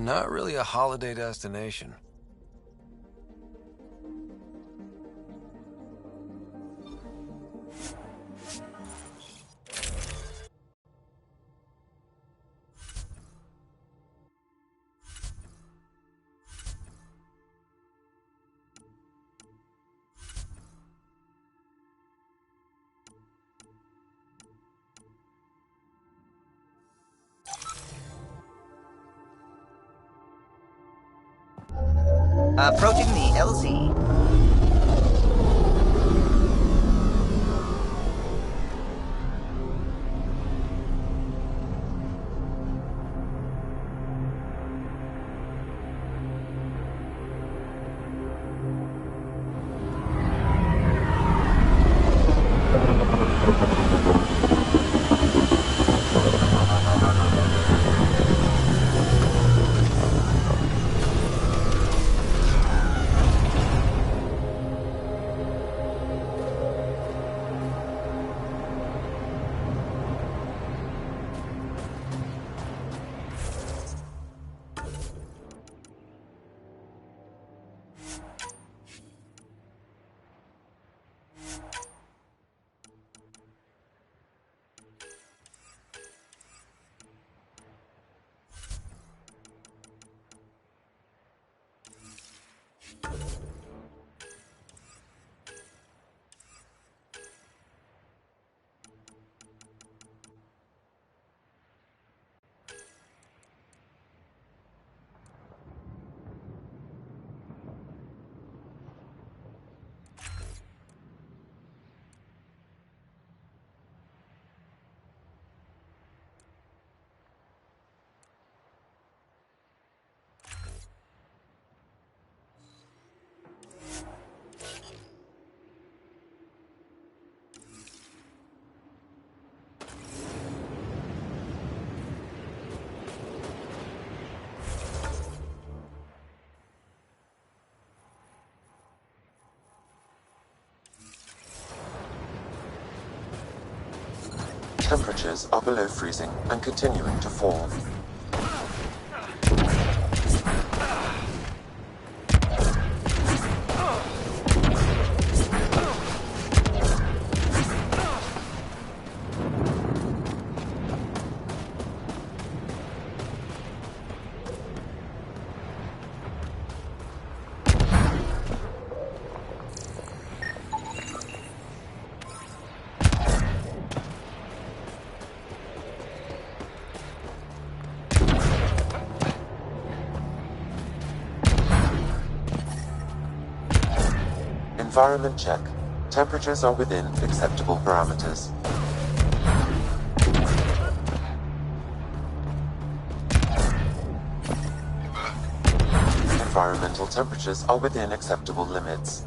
Not really a holiday destination. Approaching the LZ. Temperatures are below freezing and continuing to fall. Environment check. Temperatures are within acceptable parameters. Environmental temperatures are within acceptable limits.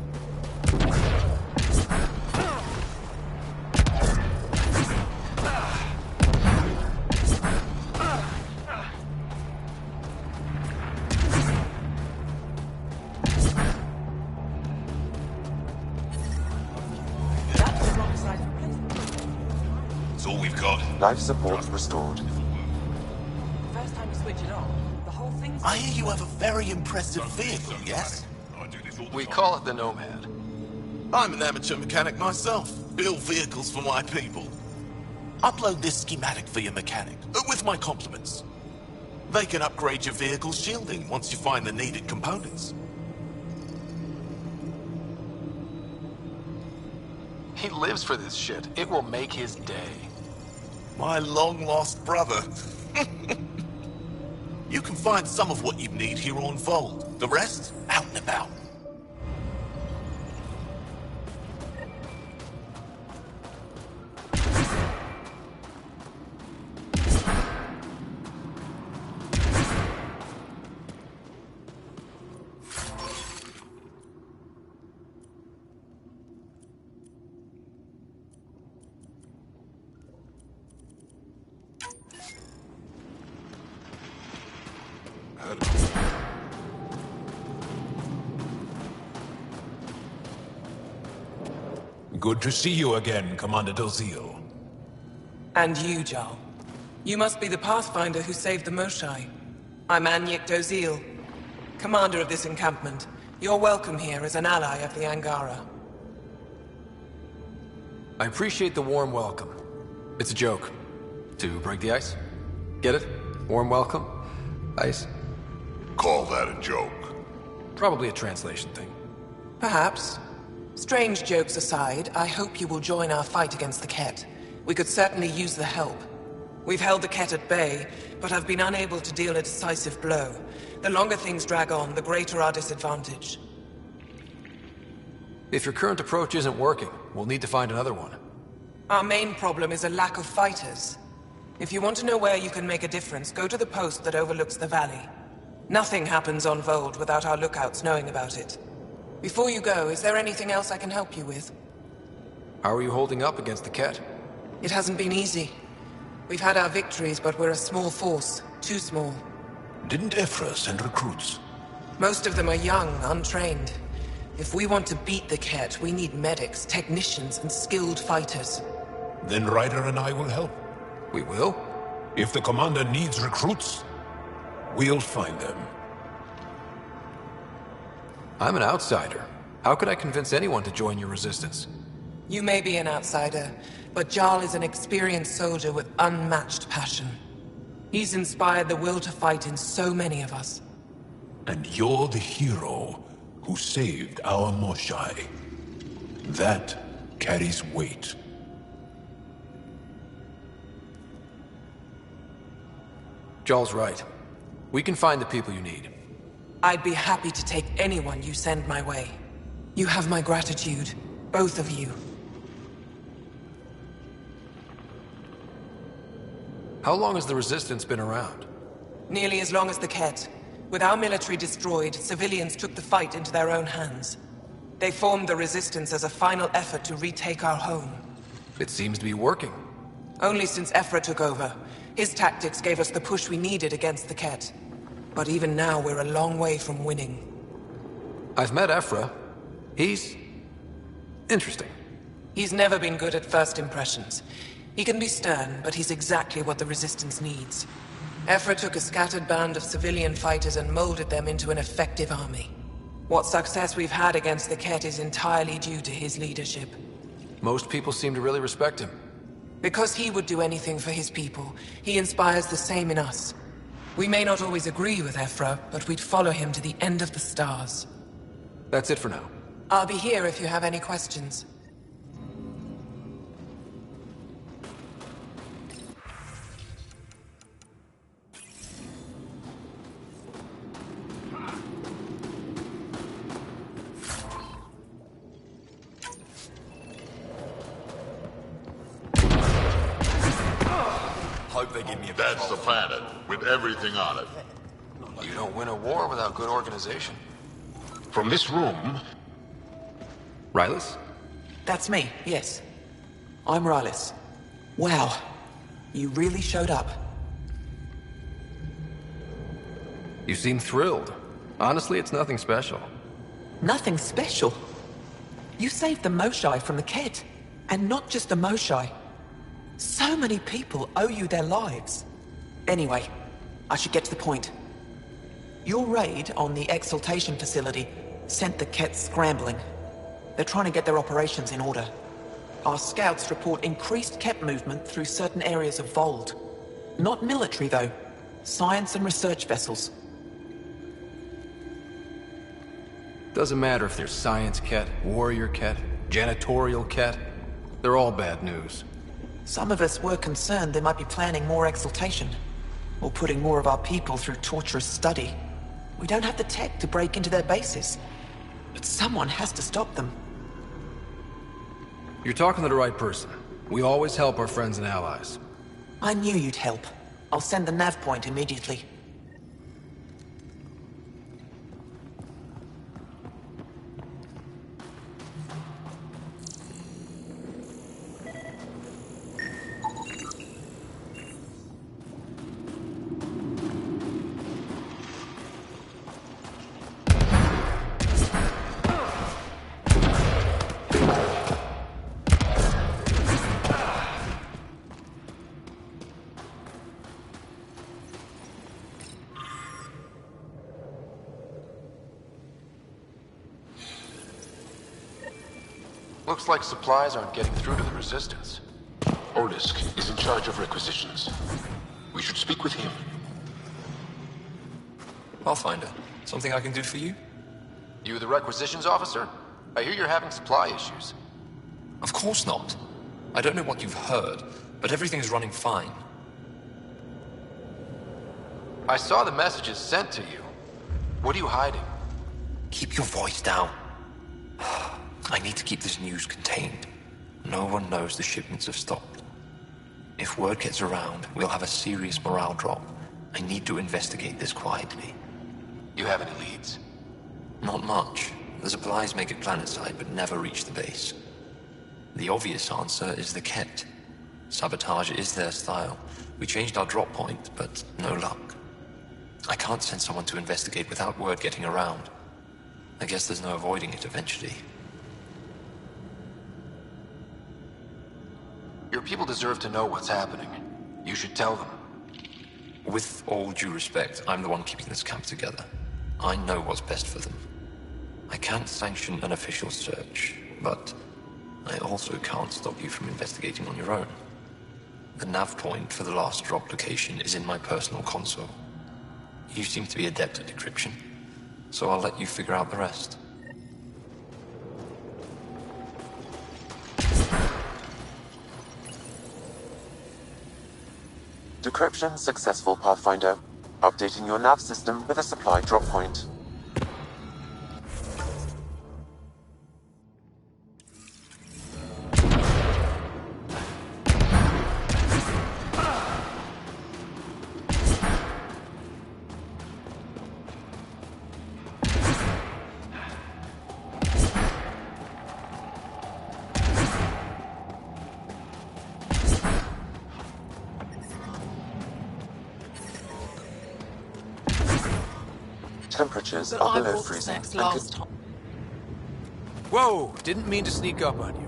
Life support restored. First time you switch it on, the whole thing's... I hear you have a very impressive vehicle, yes? We call it the Nomad. I'm an amateur mechanic myself. Build vehicles for my people. Upload this schematic for your mechanic, with my compliments. They can upgrade your vehicle's shielding once you find the needed components. He lives for this shit. It will make his day. My long-lost brother. You can find some of what you need here on Vold. The rest, out and about. Good to see you again, Commander Dozil. And you, Jarl. You must be the Pathfinder who saved the Moshai. I'm Dkz-Hitch, commander of this encampment. You're welcome here as an ally of the Angara. I appreciate the warm welcome. It's a joke. To break the ice? Get it? Warm welcome? Ice? Call that a joke. Probably a translation thing. Perhaps. Strange jokes aside, I hope you will join our fight against the Ket. We could certainly use the help. We've held the Ket at bay, but have been unable to deal a decisive blow. The longer things drag on, the greater our disadvantage. If your current approach isn't working, we'll need to find another one. Our main problem is a lack of fighters. If you want to know where you can make a difference, go to the post that overlooks the valley. Nothing happens on Vold without our lookouts knowing about it. Before you go, is there anything else I can help you with? How are you holding up against the Ket? It hasn't been easy. We've had our victories, but we're a small force. Too small. Didn't Ephra send recruits? Most of them are young, untrained. If we want to beat the Ket, we need medics, technicians, and skilled fighters. Then Ryder and I will help. We will? If the commander needs recruits, we'll find them. I'm an outsider. How could I convince anyone to join your resistance? You may be an outsider, but Jarl is an experienced soldier with unmatched passion. He's inspired the will to fight in so many of us. And you're the hero who saved our Moshai. That carries weight. Jarl's right. We can find the people you need. I'd be happy to take anyone you send my way. You have my gratitude, both of you. How long has the Resistance been around? Nearly as long as the Ket. With our military destroyed, civilians took the fight into their own hands. They formed the Resistance as a final effort to retake our home. It seems to be working. Only since Ephra took over. His tactics gave us the push we needed against the Ket. But even now, we're a long way from winning. I've met Ephra. He's interesting. He's never been good at first impressions. He can be stern, but he's exactly what the Resistance needs. Ephra took a scattered band of civilian fighters and molded them into an effective army. What success we've had against the Ket is entirely due to his leadership. Most people seem to really respect him. Because he would do anything for his people, he inspires the same in us. We may not always agree with Ephra, but we'd follow him to the end of the stars. That's it for now. I'll be here if you have any questions. Hope they give me a That's the planet, with everything on it. You don't win a war without good organization. From this room, Rylus? That's me, yes. I'm Rylus. Wow. You really showed up. You seem thrilled. Honestly, it's nothing special. Nothing special? You saved the Moshai from the Ket. And not just the Moshai. So many people owe you their lives. Anyway, I should get to the point. Your raid on the Exaltation facility sent the Ket scrambling. They're trying to get their operations in order. Our scouts report increased Ket movement through certain areas of Vold. Not military, though. Science and research vessels. Doesn't matter if there's Science Ket, Warrior Ket, Janitorial Ket. They're all bad news. Some of us were concerned they might be planning more Exaltation. Or putting more of our people through torturous study. We don't have the tech to break into their bases. But someone has to stop them. You're talking to the right person. We always help our friends and allies. I knew you'd help. I'll send the nav point immediately. Looks like supplies aren't getting through to the Resistance. Olisk is in charge of requisitions. We should speak with him. I'll find her. Something I can do for you? You the requisitions officer? I hear you're having supply issues. Of course not. I don't know what you've heard, but everything's running fine. I saw the messages sent to you. What are you hiding? Keep your voice down. I need to keep this news contained. No one knows the shipments have stopped. If word gets around, we'll have a serious morale drop. I need to investigate this quietly. You have any leads? Not much. The supplies make it planetside, but never reach the base. The obvious answer is the Ket. Sabotage is their style. We changed our drop point, but no luck. I can't send someone to investigate without word getting around. I guess there's no avoiding it eventually. Your people deserve to know what's happening. You should tell them. With all due respect, I'm the one keeping this camp together. I know what's best for them. I can't sanction an official search, but I also can't stop you from investigating on your own. The nav point for the last drop location is in my personal console. You seem to be adept at decryption, so I'll let you figure out the rest. Decryption successful, Pathfinder. Updating your nav system with a supply drop point. Temperatures But are I below brought freezing. snacks last time. Whoa! Didn't mean to sneak up on you.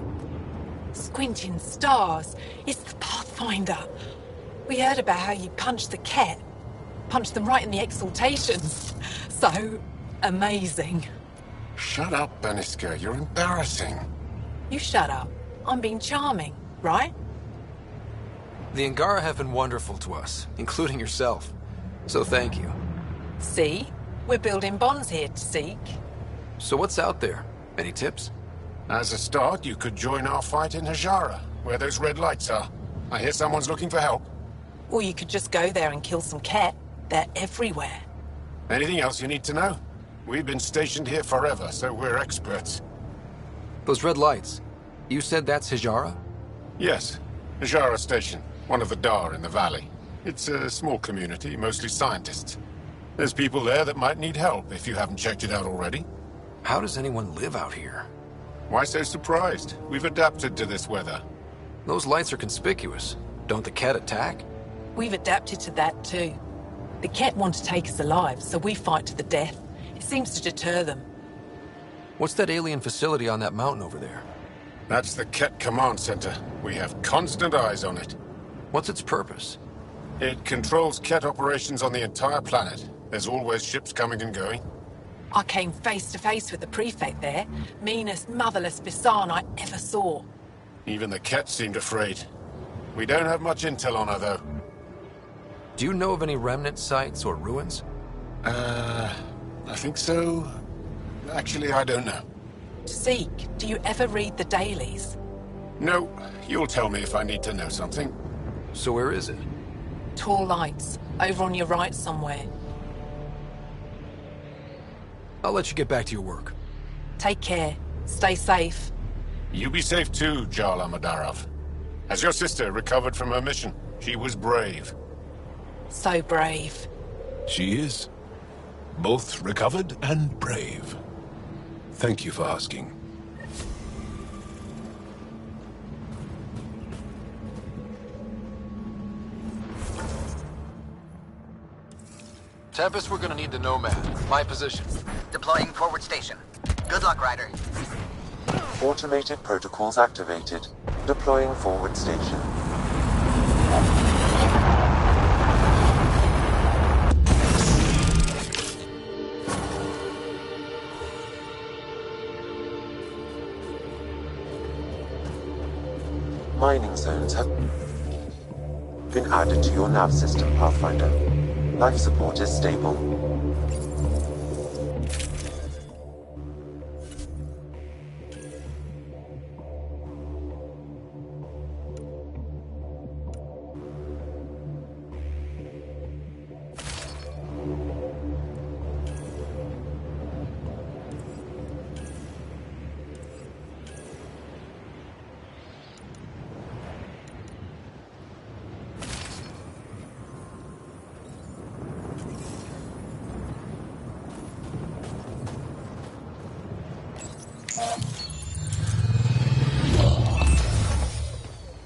Squinting stars. It's the Pathfinder. We heard about how you punched the Ket. Punched them right in the exaltations. So amazing. Shut up, Beniska. You're embarrassing. You shut up. I'm being charming, right? The Angara have been wonderful to us, including yourself. So thank you. See? We're building bonds here to seek. So what's out there? Any tips? As a start, you could join our fight in Hajara, where those red lights are. I hear someone's looking for help. Or you could just go there and kill some Ket. They're everywhere. Anything else you need to know? We've been stationed here forever, so we're experts. Those red lights. You said that's Hijara? Yes, Hajara Station, one of the Dar in the valley. It's a small community, mostly scientists. There's people there that might need help if you haven't checked it out already. How does anyone live out here? Why so surprised? We've adapted to this weather. Those lights are conspicuous. Don't the Ket attack? We've adapted to that too. The Ket want to take us alive, so we fight to the death. It seems to deter them. What's that alien facility on that mountain over there? That's the Ket Command Center. We have constant eyes on it. What's its purpose? It controls Ket operations on the entire planet. There's always ships coming and going. I came face to face with the prefect there. Meanest, motherless Bisan I ever saw. Even the Ket seemed afraid. We don't have much intel on her, though. Do you know of any remnant sites or ruins? I think so. Actually, I don't know. Seek, do you ever read the dailies? No, you'll tell me if I need to know something. So where is it? Tall lights, over on your right somewhere. I'll let you get back to your work. Take care. Stay safe. You be safe too, Jarl Amadarov. Has your sister recovered from her mission? She was brave. So brave. She is. Both recovered and brave. Thank you for asking. Tempest, we're gonna need the Nomad. My position. Deploying forward station. Good luck, Ryder. Automated protocols activated. Deploying forward station. Mining zones have been added to your nav system, Pathfinder. Life support is stable.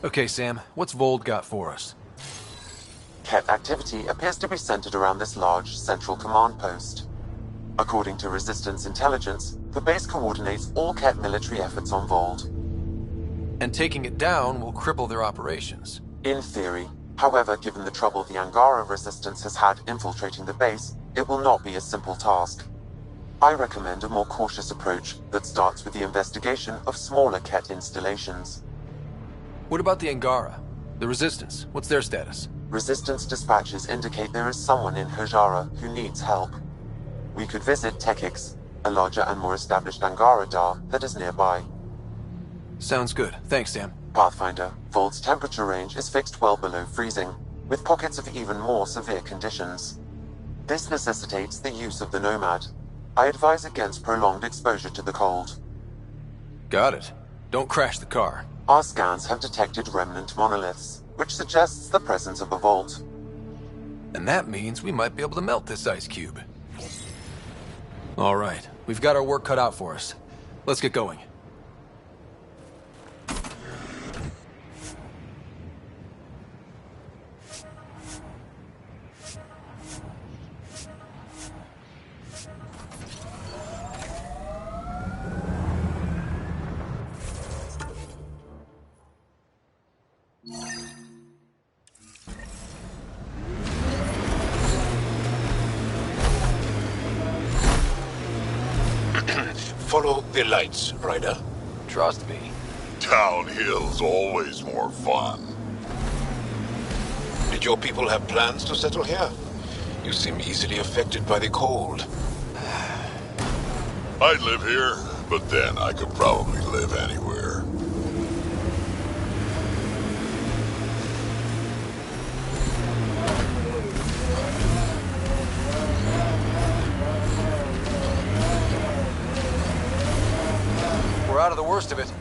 Okay, Sam, what's Vold got for us? Ket activity appears to be centered around this large central command post. According to Resistance intelligence, the base coordinates all Ket military efforts on Vold. And taking it down will cripple their operations. In theory. However, given the trouble the Angara Resistance has had infiltrating the base, it will not be a simple task. I recommend a more cautious approach that starts with the investigation of smaller Ket installations. What about the Angara? The Resistance, what's their status? Resistance dispatches indicate there is someone in Hajara who needs help. We could visit Dkz-Hitch, a larger and more established Angara Dar that is nearby. Sounds good. Thanks, Sam. Pathfinder, Vold's temperature range is fixed well below freezing, with pockets of even more severe conditions. This necessitates the use of the Nomad. I advise against prolonged exposure to the cold. Got it. Don't crash the car. Our scans have detected remnant monoliths, which suggests the presence of a vault. And that means we might be able to melt this ice cube. All right, we've got our work cut out for us. Let's get going. Follow the lights, Ryder. Trust me. Downhill's always more fun. Did your people have plans to settle here? You seem easily affected by the cold. I'd live here, but then I could probably live anywhere. We're out of the worst of it.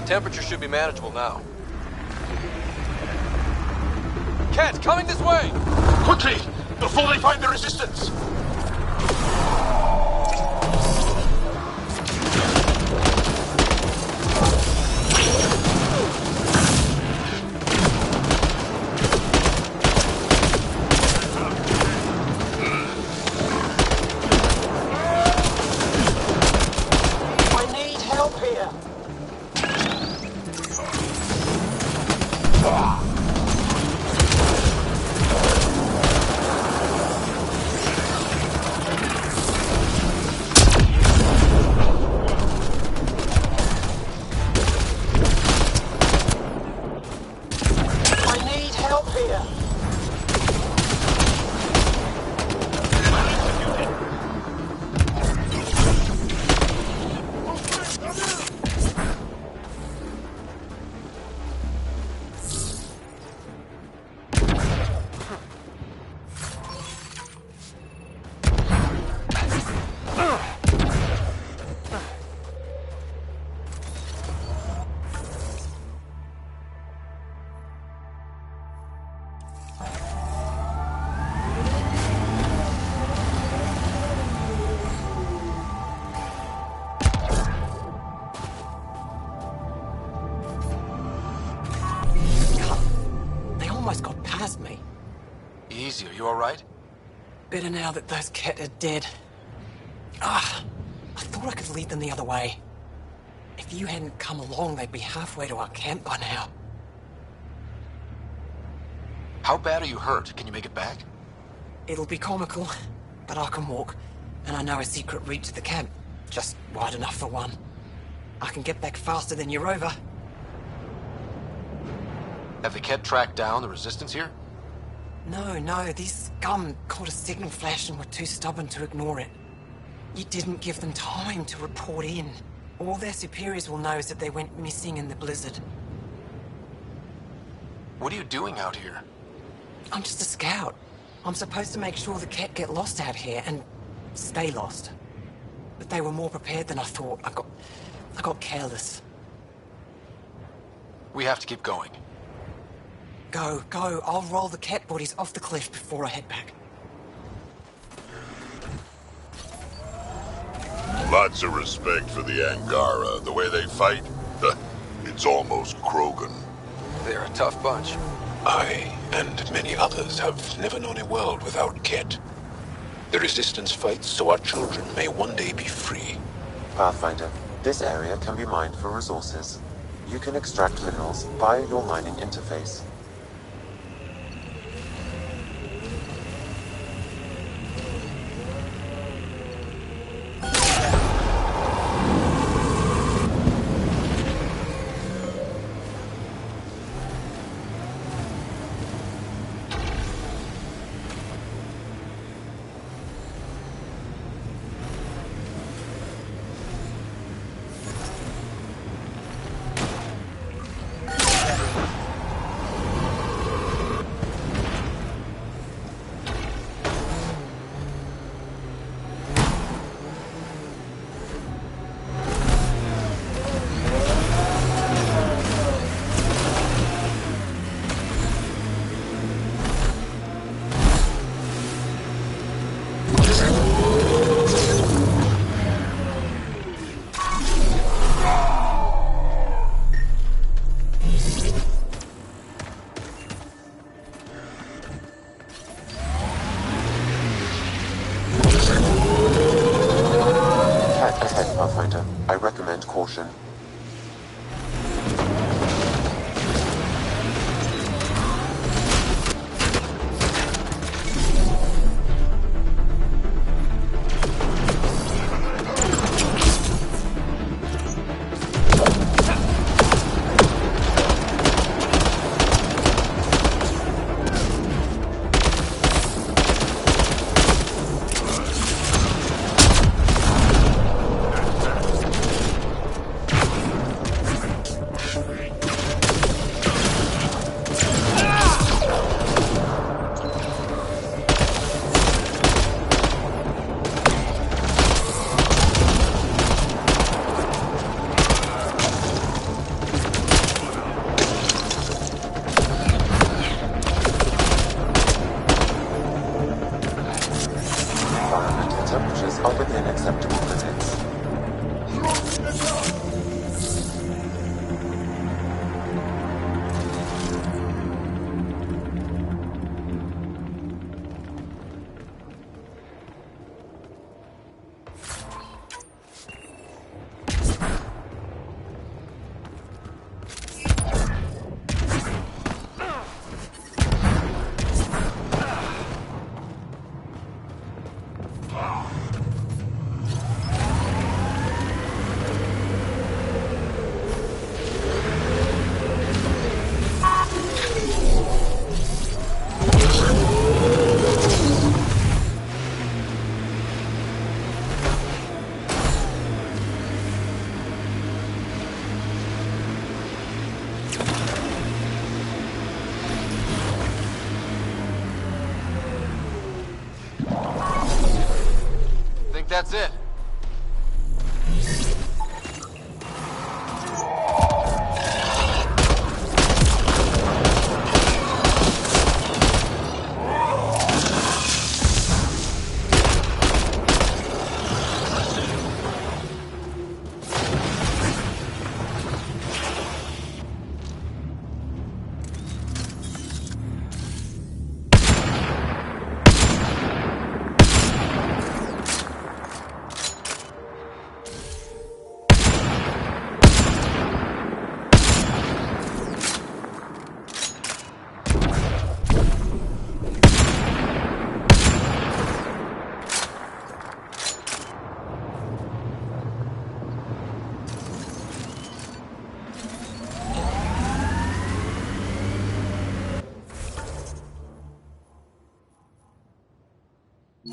Temperature should be manageable now. Ket, coming this way! Quickly! Before they find the Resistance! Easy, are you alright? Better now that those Ket are dead. I thought I could lead them the other way. If you hadn't come along, they'd be halfway to our camp by now. How bad are you hurt? Can you make it back? It'll be comical, but I can walk. And I know a secret route to the camp. Just wide enough for one. I can get back faster than your rover. Have the Kett tracked down the resistance here? No, these scum caught a signal flash and were too stubborn to ignore it. You didn't give them time to report in. All their superiors will know is that they went missing in the blizzard. What are you doing out here? I'm just a scout. I'm supposed to make sure the Kett get lost out here and stay lost. But they were more prepared than I thought. I got careless. We have to keep going. Go. I'll roll the Kett bodies off the cliff before I head back. Lots of respect for the Angara. The way they fight, it's almost Krogan. They're a tough bunch. I and many others have never known a world without Kett. The Resistance fights so our children may one day be free. Pathfinder, this area can be mined for resources. You can extract minerals via your mining interface. Pathfinder, I recommend caution. Temperatures are within acceptable limits. That's it. An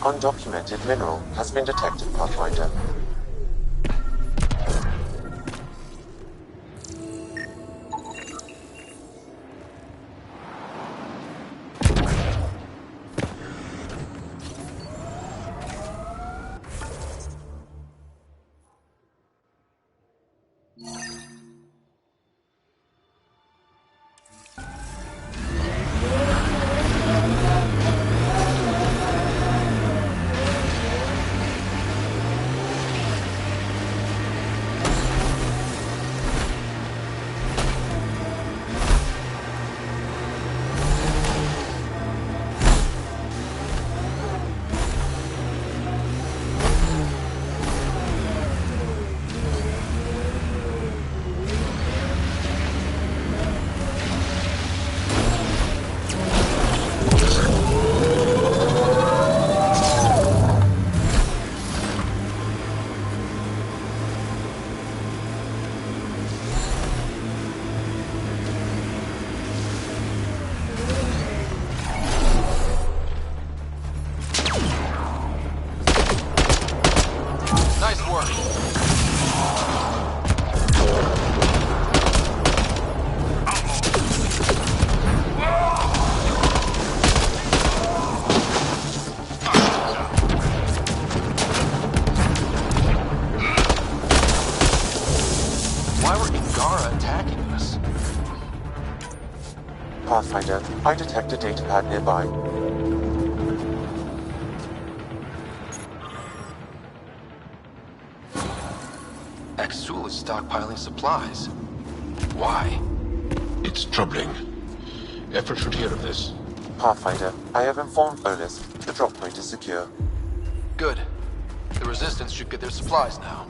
undocumented mineral has been detected, Pathfinder. Nice work. Why were Angara attacking us? Pathfinder, I detect a datapad nearby. Exul is stockpiling supplies. Why? It's troubling. Effort should hear of this. Pathfinder, I have informed Olis. The drop point is secure. Good. The Resistance should get their supplies now.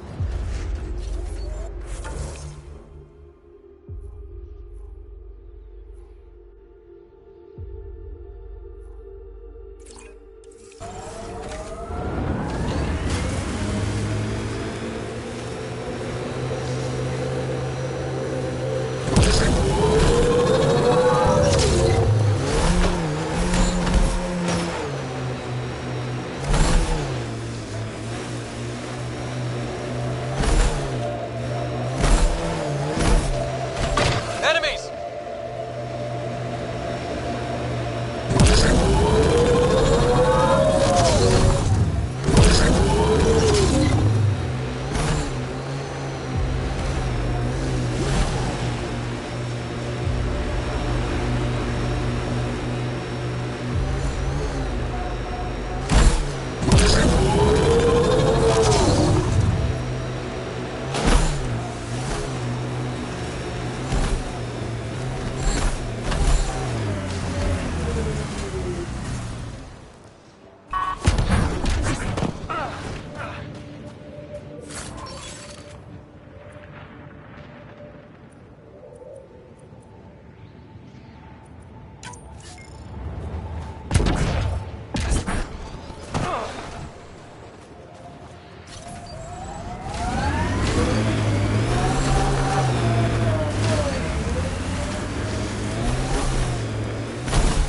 Enemies!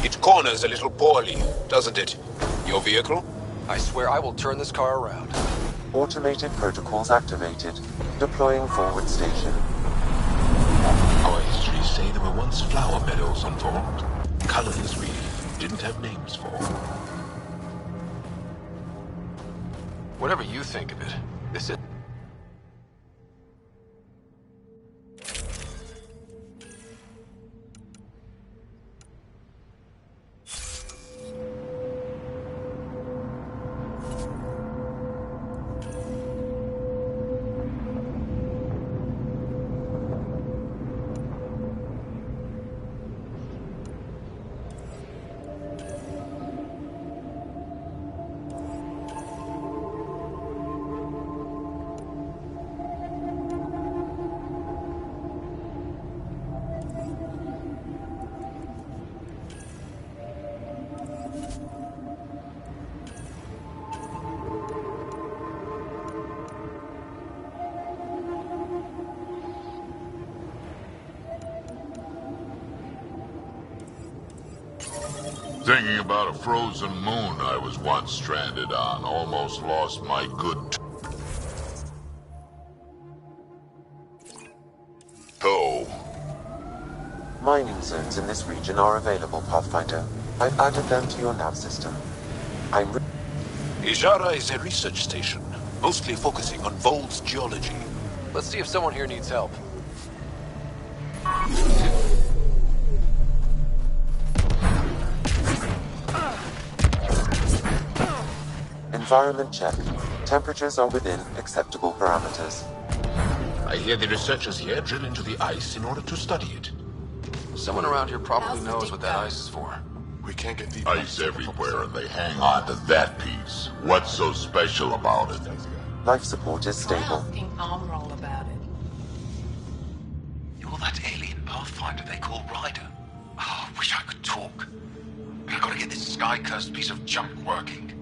It corners a little poorly, doesn't it? Your vehicle? I swear I will turn this car around. Automated protocols activated. Deploying forward station. Our histories say there were once flower meadows unformed. Colors we didn't have names for. Whatever you think of it, this is... Thinking about a frozen moon I was once stranded on. Almost lost my toe. Mining zones in this region are available, Pathfinder. I've added them to your nav system. Ijara is a research station, mostly focusing on Vold's geology. Let's see if someone here needs help. Environment check. Temperatures are within acceptable parameters. I hear the researchers here drill into the ice in order to study it. Someone around here probably knows what that ice is for. We can't get the Ice everywhere and they hang on to that piece. What's so special about it? Life support is Try stable. asking Armroll about it. You're that alien Pathfinder they call Ryder. Oh, I wish I could talk. But I gotta get this sky-cursed piece of junk working.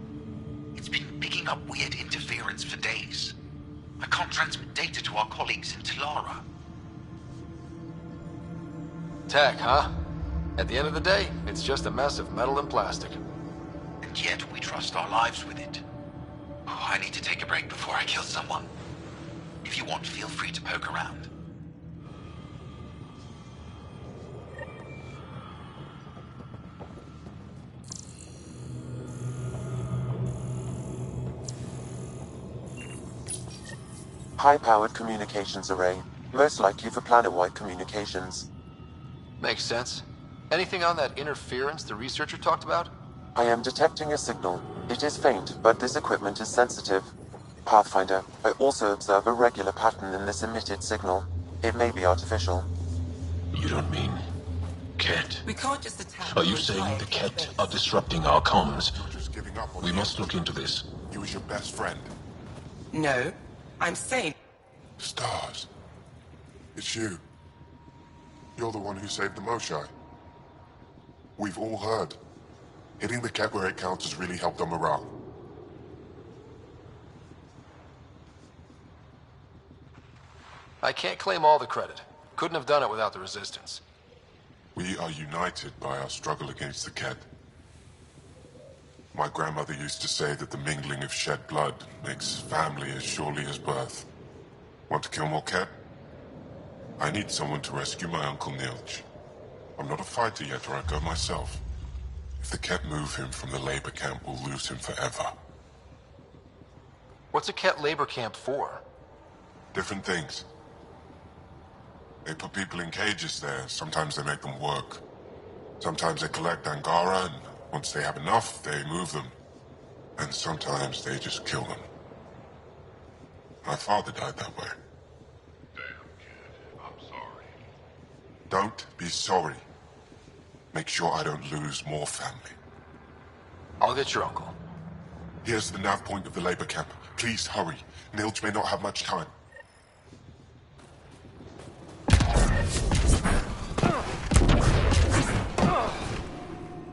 It's been picking up weird interference for days. I can't transmit data to our colleagues in Talara. Tech, huh? At the end of the day, it's just a mess of metal and plastic. And yet we trust our lives with it. Oh, I need to take a break before I kill someone. If you want, feel free to poke around. High-powered communications array. Most likely for planet-wide communications. Makes sense. Anything on that interference the researcher talked about? I am detecting a signal. It is faint, but this equipment is sensitive. Pathfinder, I also observe a regular pattern in this emitted signal. It may be artificial. You don't mean... Ket? We can't just attack... Are you saying the Ket are disrupting our comms? Just giving up on We you. must look into this. He was your best friend. No, I'm saying... Stars. It's you. You're the one who saved the Moshai. We've all heard. Hitting the Ket where it counts has really helped our morale. I can't claim all the credit. Couldn't have done it without the Resistance. We are united by our struggle against the Ket. My grandmother used to say that the mingling of shed blood makes family as surely as birth. Want to kill more Ket? I need someone to rescue my Uncle Nilch. I'm not a fighter yet, or I'd go myself. If the Ket move him from the labor camp, we'll lose him forever. What's a Ket labor camp for? Different things. They put people in cages there. Sometimes they make them work. Sometimes they collect Angara, and once they have enough, they move them. And sometimes they just kill them. My father died that way. Damn, kid. I'm sorry. Don't be sorry. Make sure I don't lose more family. I'll get your uncle. Here's the nav point of the labor camp. Please hurry. Nilch may not have much time.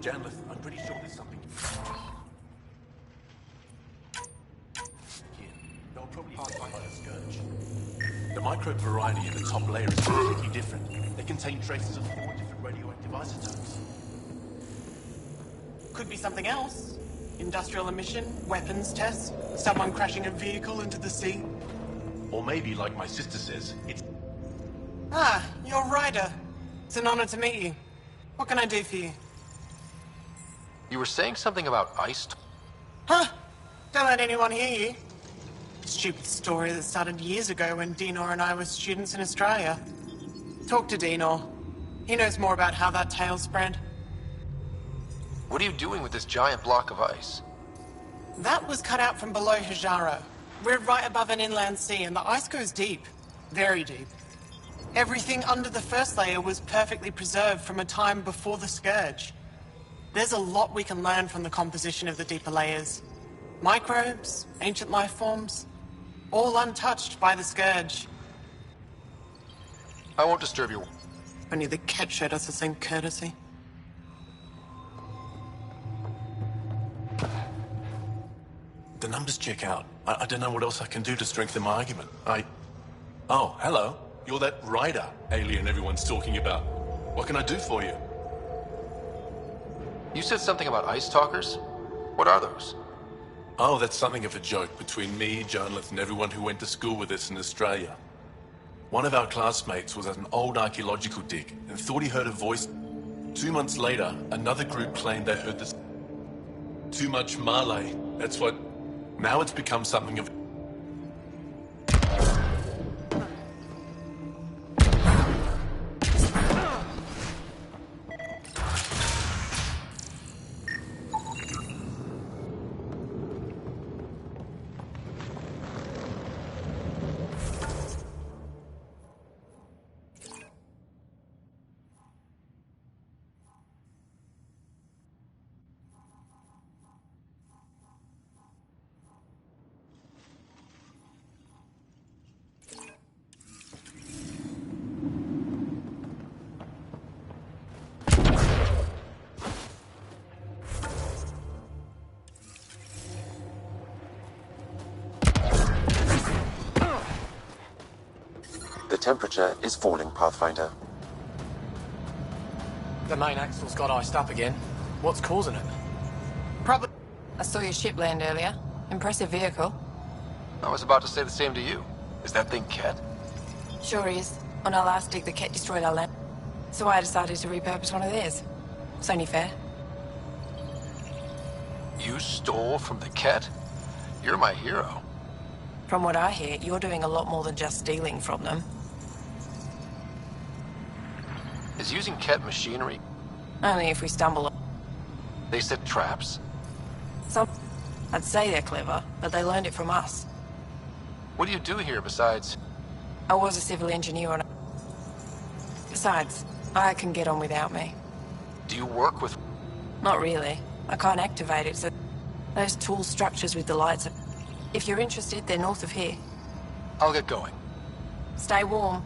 Janlith, I'm pretty sure there's something here. They'll probably find a scourge. The microbe variety in the top layer is completely different. They contain traces of 4 different radioactive isotopes. Could be something else. Industrial emission, weapons tests, someone crashing a vehicle into the sea. Or maybe, like my sister says, it's... Ah, you're Ryder. It's an honor to meet you. What can I do for you? You were saying something about ice? Huh? Don't let anyone hear you. Stupid story that started years ago when Dinor and I were students in Australia. Talk to Dinor. He knows more about how that tale spread. What are you doing with this giant block of ice? That was cut out from below Hijaro. We're right above an inland sea and the ice goes deep. Very deep. Everything under the first layer was perfectly preserved from a time before the Scourge. There's a lot we can learn from the composition of the deeper layers. Microbes, ancient life forms, all untouched by the Scourge. I won't disturb you. Only the Ket showed us the same courtesy. The numbers check out. I don't know what else I can do to strengthen my argument. Oh, hello. You're that Ryder alien everyone's talking about. What can I do for you? You said something about ice talkers? What are those? Oh, that's something of a joke between me, journalists, and everyone who went to school with us in Australia. One of our classmates was at an old archaeological dig and thought he heard a voice. 2 months later, another group claimed they heard this. Too much Malay. That's what... Now it's become something of... The temperature is falling, Pathfinder. The main axle's got iced up again. What's causing it? Probably. I saw your ship land earlier. Impressive vehicle. I was about to say the same to you. Is that thing Ket? Sure is. On our last dig, the Ket destroyed our land. So I decided to repurpose one of theirs. It's only fair. You stole from the Ket? You're my hero. From what I hear, you're doing a lot more than just stealing from them. Is using Ket machinery? Only if we stumble on... They set traps? I'd say they're clever, but they learned it from us. What do you do here besides... I was a civil engineer on... Besides, I can get on without me. Do you work with... Not really. I can't activate it, so... Those tool structures with the lights are... If you're interested, they're north of here. I'll get going. Stay warm.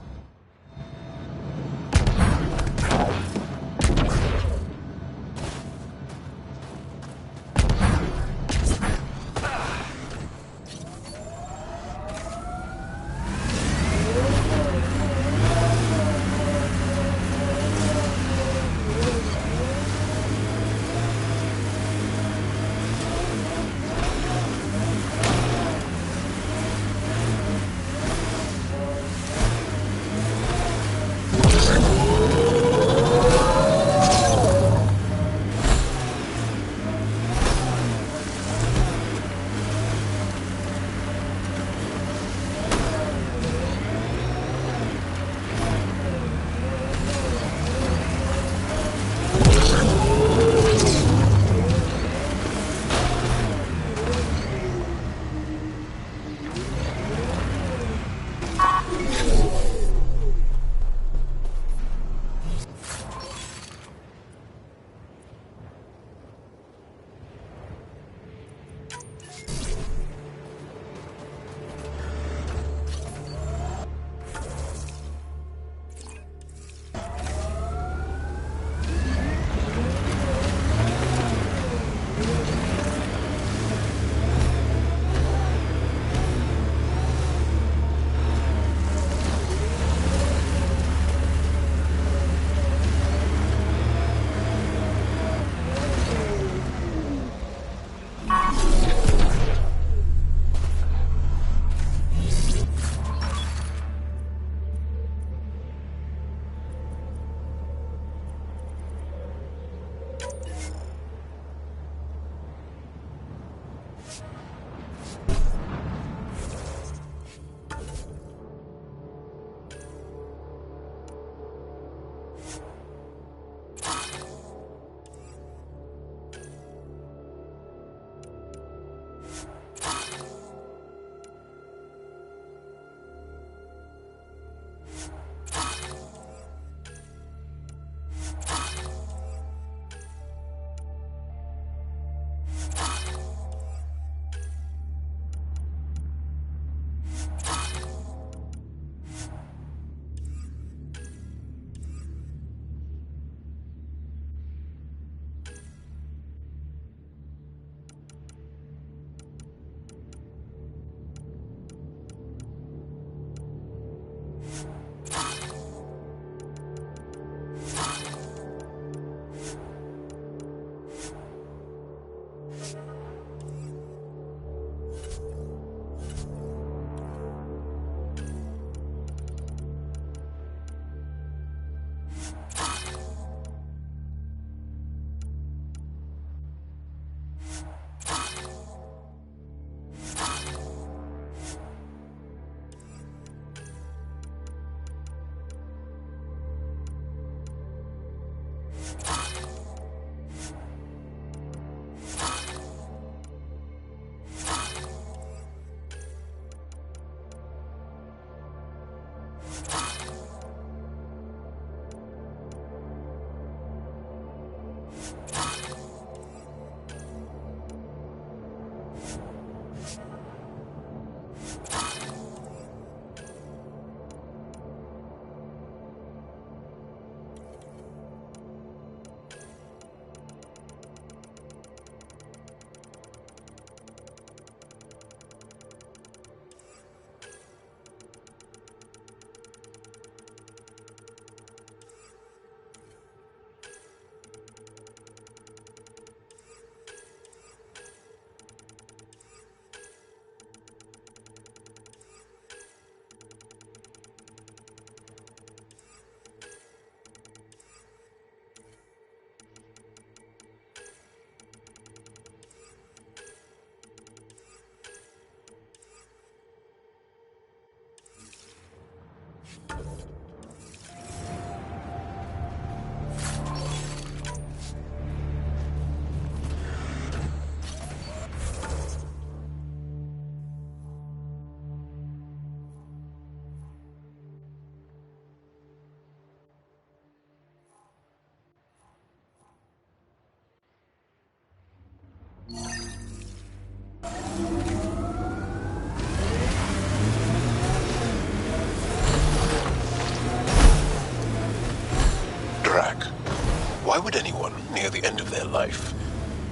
Why would anyone, near the end of their life,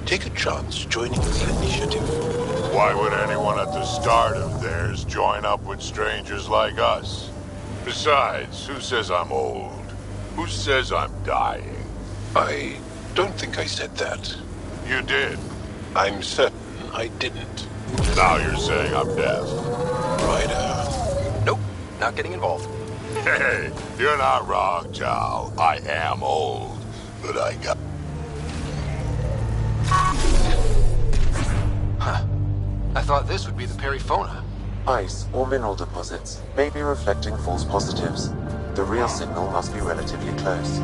take a chance joining the initiative? Why would anyone at the start of theirs join up with strangers like us? Besides, who says I'm old? Who says I'm dying? I don't think I said that. You did. I'm certain I didn't. Now you're saying I'm deaf. Ryder. Nope, not getting involved. Hey, you're not wrong, Chow. I am old. But I got... Huh. I thought this would be the periphona. Ice or mineral deposits may be reflecting false positives. The real signal must be relatively close.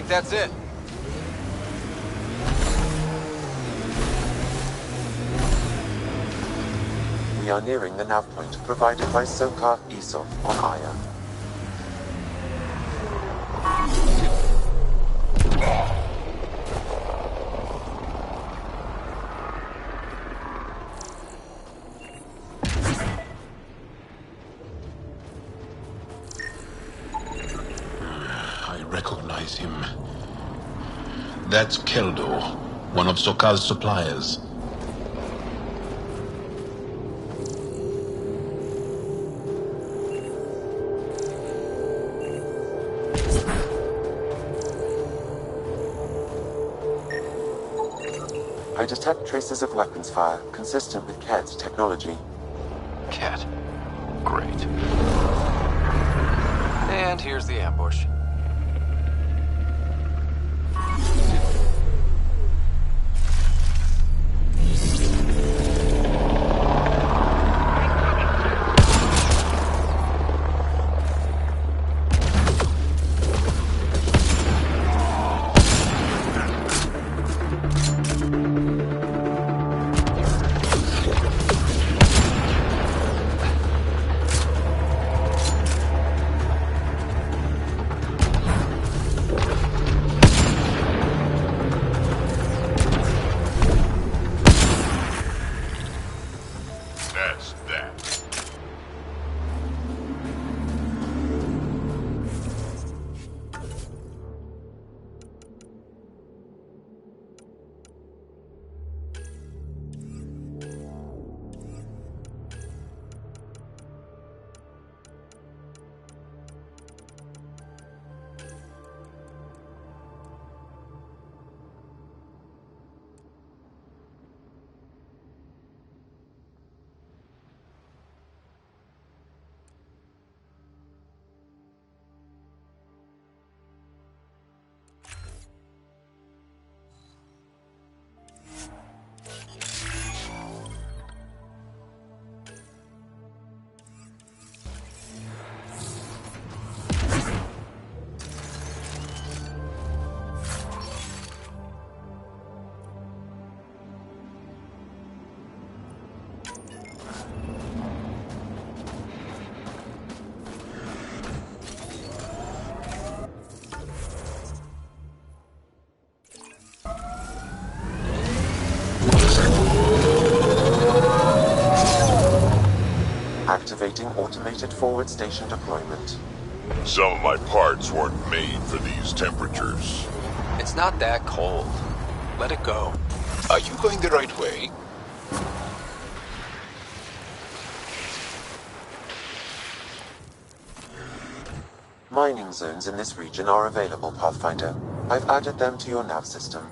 That's it. We are nearing the nav point provided by Sokar Isov on Aya. I recognize him. That's Keldo, one of Sokar's suppliers. I detect traces of weapons fire, consistent with Ked's technology. Cat. Great. And here's the ambush. Activating automated forward station deployment. Some of my parts weren't made for these temperatures. It's not that cold. Let it go. Are you going the right way? Mining zones in this region are available, Pathfinder. I've added them to your nav system.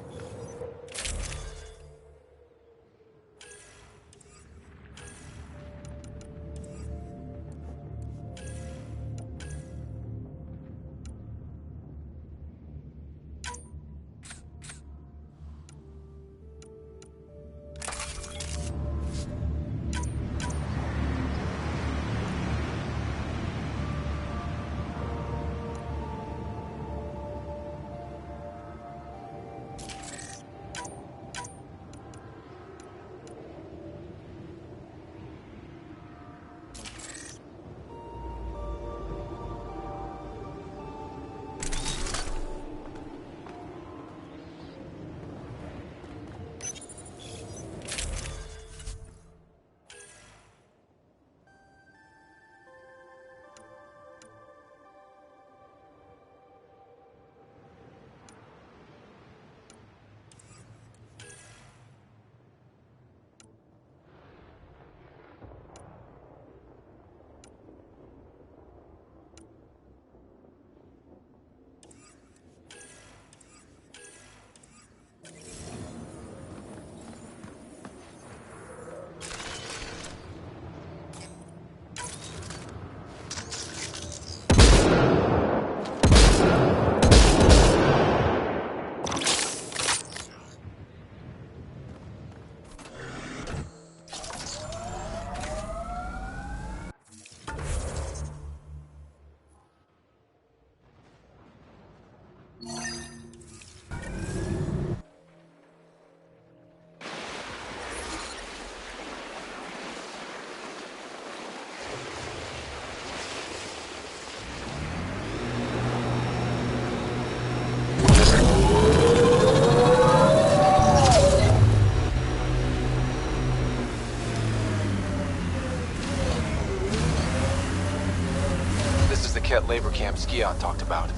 Ket labor camp Skion talked about.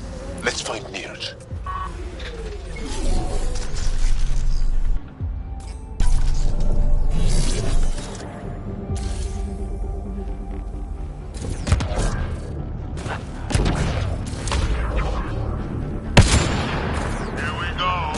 Let's find Nirj. Here we go.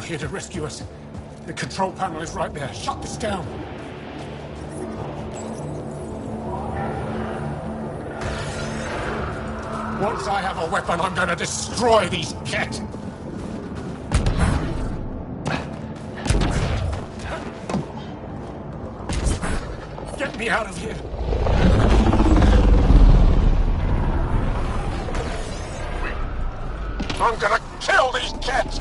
here to rescue us. The control panel is right there. Shut this down. Once I have a weapon, I'm gonna destroy these Ket. Get me out of here. I'm gonna kill these Ket.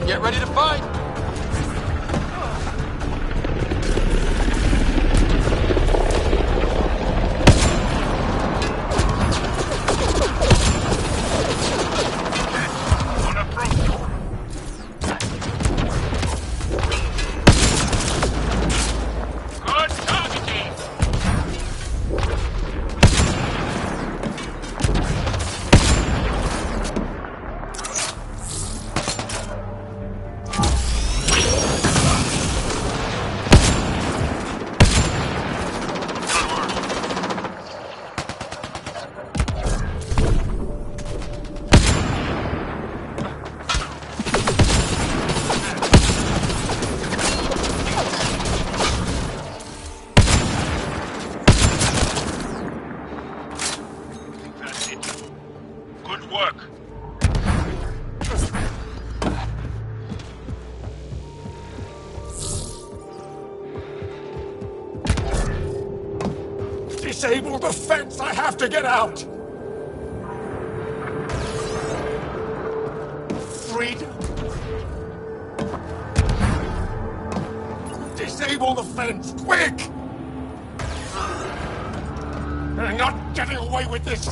Get ready to fight! Good work. Disable the fence! I have to get out! Freedom! Disable the fence, quick! I'm not getting away with this!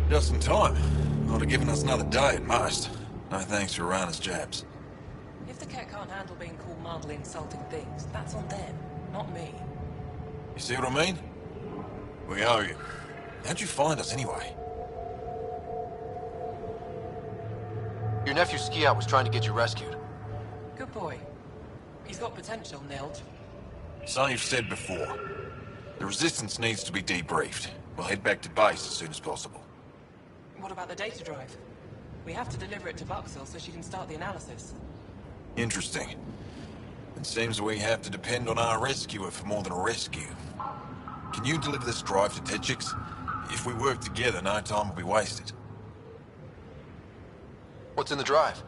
Just in time. Would have given us another day at most. No thanks for Rana's jabs. If the Ket can't handle being called mildly insulting things, that's on them, not me. You see what I mean? We owe you. How'd you find us anyway? Your nephew Ski-Out was trying to get you rescued. Good boy. He's got potential, Nilge. So you've said before. The Resistance needs to be debriefed. We'll head back to base as soon as possible. What about the data drive? We have to deliver it to Buxel so she can start the analysis. Interesting. It seems we have to depend on our rescuer for more than a rescue. Can you deliver this drive to Dkz-Hitch? If we work together, no time will be wasted. What's in the drive?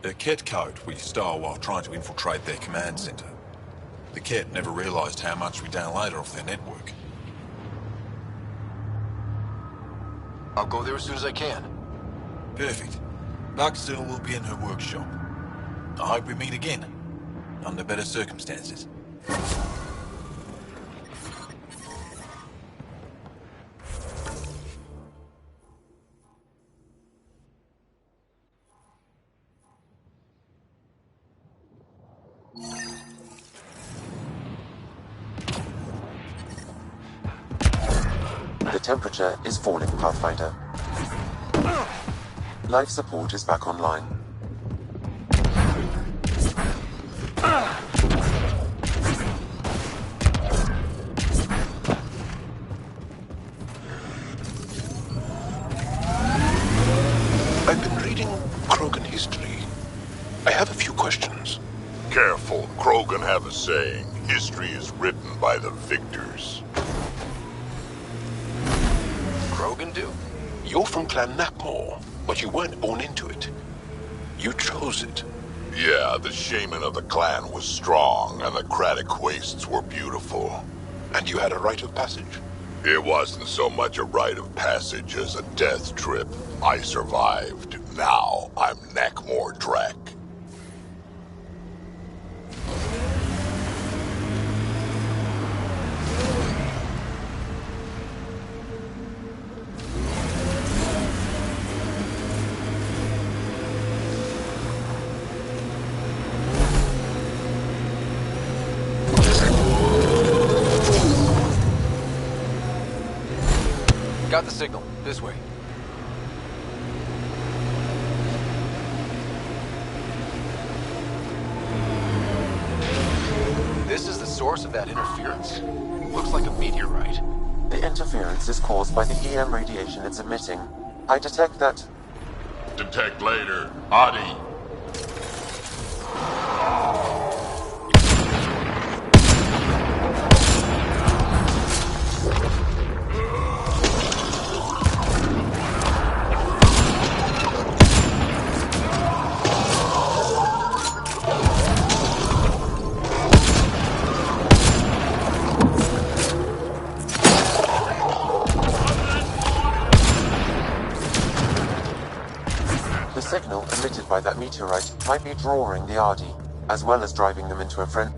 A Ket code we stole while trying to infiltrate their command center. The Ket never realized how much we downloaded off their network. I'll go there as soon as I can. Perfect. Buxel will be in her workshop. I hope we meet again. Under better circumstances. Yeah. temperature is falling, Pathfinder. Life support is back online. I've been reading Krogan history. I have a few questions. Careful, Krogan have a saying, history is written by the victors. Krogan do? You're from Clan Nakmor, but you weren't born into it. You chose it. Yeah, the shaman of the clan was strong, and the Kratic wastes were beautiful. And you had a rite of passage? It wasn't so much a rite of passage as a death trip. I survived. Now I'm Nakmor Drek. Got the signal. This way. This is the source of that interference? Looks like a meteorite. The interference is caused by the EM radiation it's emitting. I detect that... Detect later. Adi. The signal emitted by that meteorite might be drawing the Ardi, as well as driving them into a frenzy.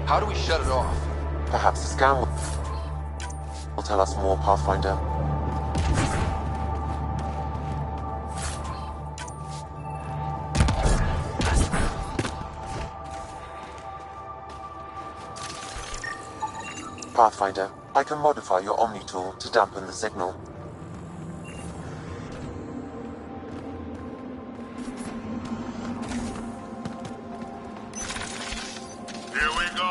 How do we shut it off? Perhaps the scan will tell us more, Pathfinder. Pathfinder, I can modify your Omni tool to dampen the signal. Here we go.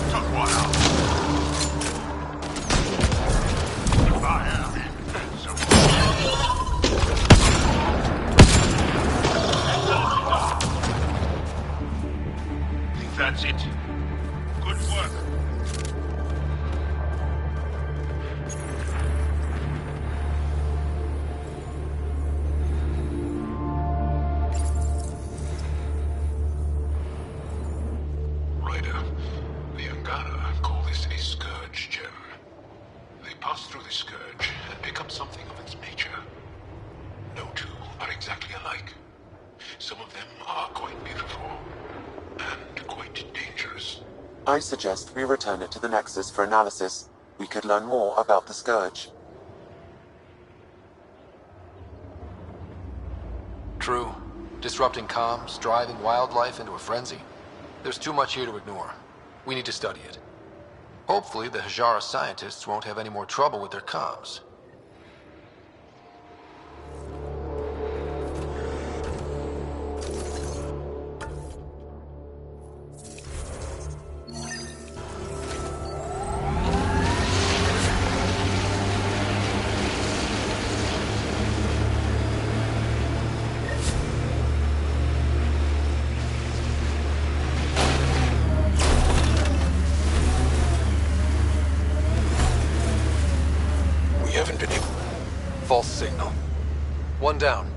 Took one out. I am invincible. Think that's it. Good work. Ryder, the Angara call this a scourge gem. They pass through the scourge and pick up something of its nature. No two are exactly alike. Some of them are quite beautiful and quite dangerous. I suggest we return it to the Nexus for analysis. We could learn more about the Scourge. True. Disrupting comms, driving wildlife into a frenzy. There's too much here to ignore. We need to study it. Hopefully, the Hajara scientists won't have any more trouble with their comms. We haven't been able... False signal. One down.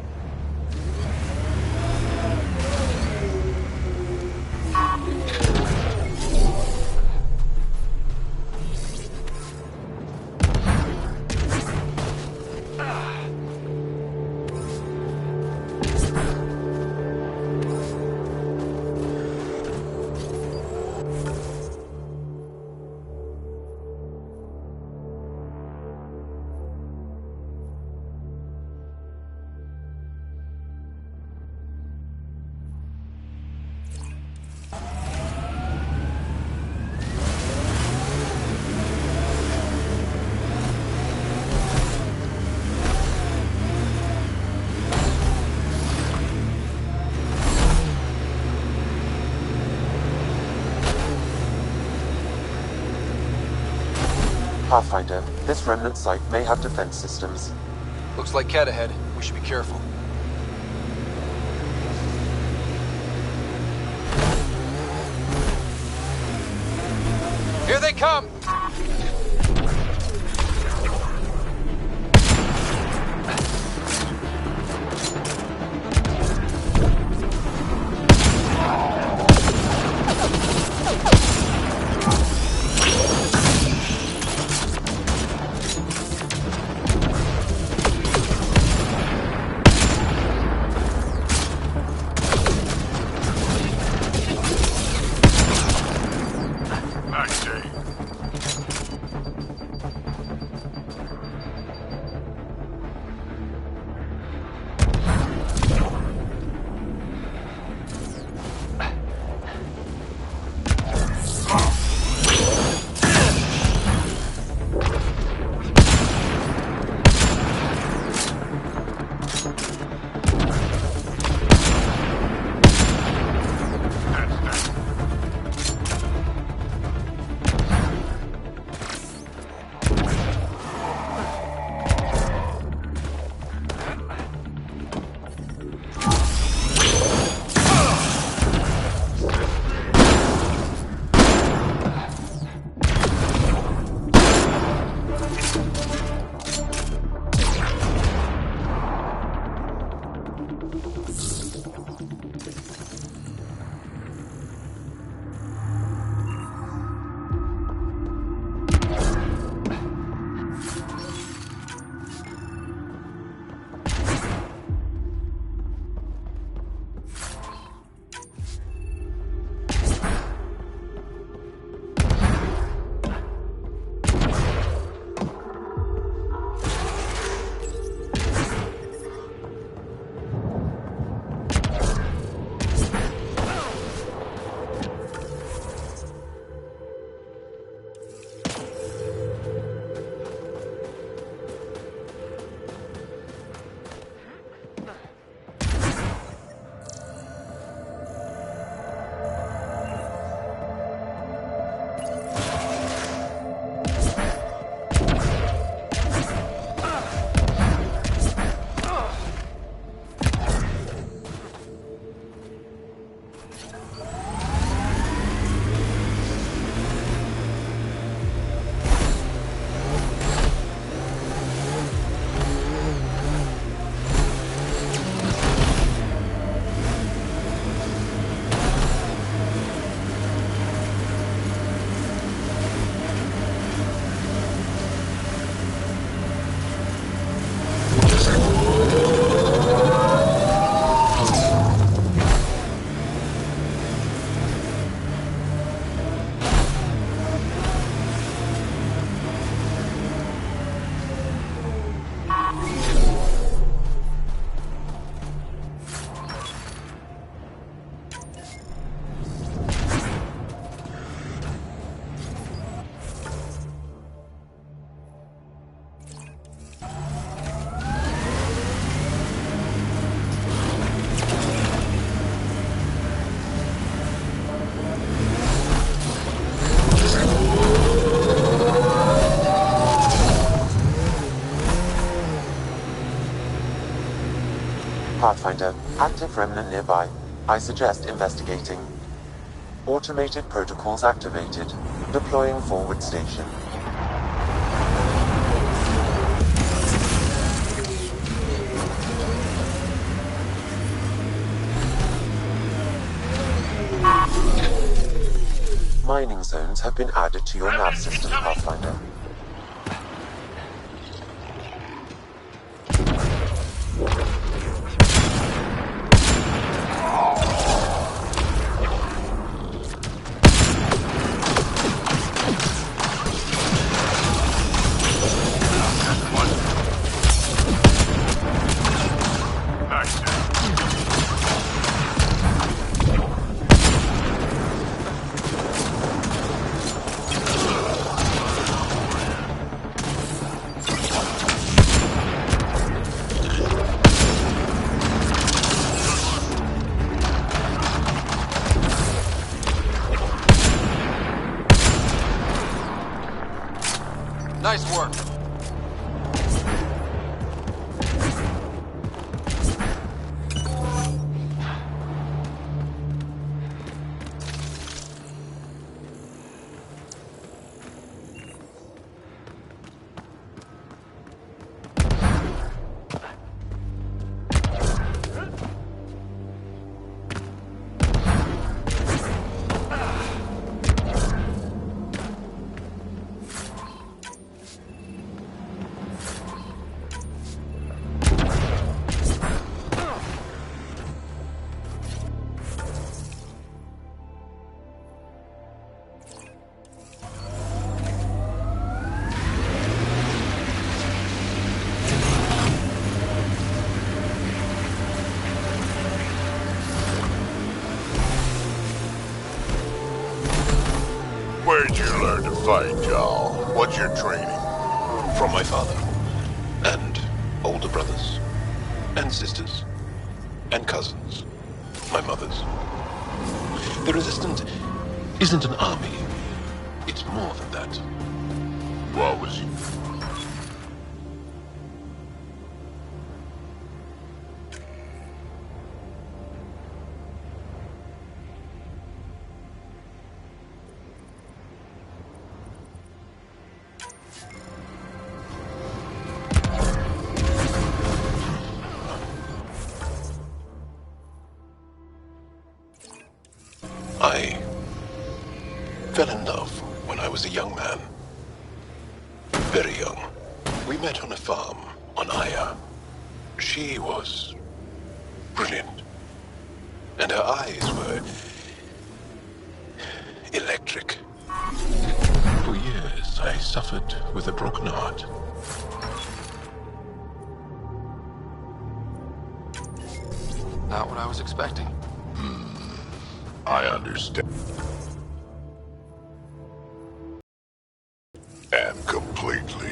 Pathfinder, this remnant site may have defense systems. Looks like Cat ahead. We should be careful. Here they come! Pathfinder, active remnant nearby. I suggest investigating. Automated protocols activated. Deploying forward station. Mining zones have been added to your nav system, Pathfinder. Where'd you learn to fight, y'all? What's your training? From my father. And older brothers. And sisters. And cousins. My mother's. The Resistance isn't an army. It's more than that. What was he? I fell in love when I was a young man. Very young. We met on a farm on Aya. She was brilliant. And her eyes were electric. For years, I suffered with a broken heart. Not what I was expecting. I understand. And completely.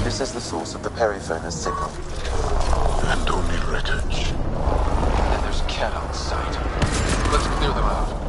This is the source of the periphone's signal. And only wreckage. And there's a cat on site. Let's clear them out.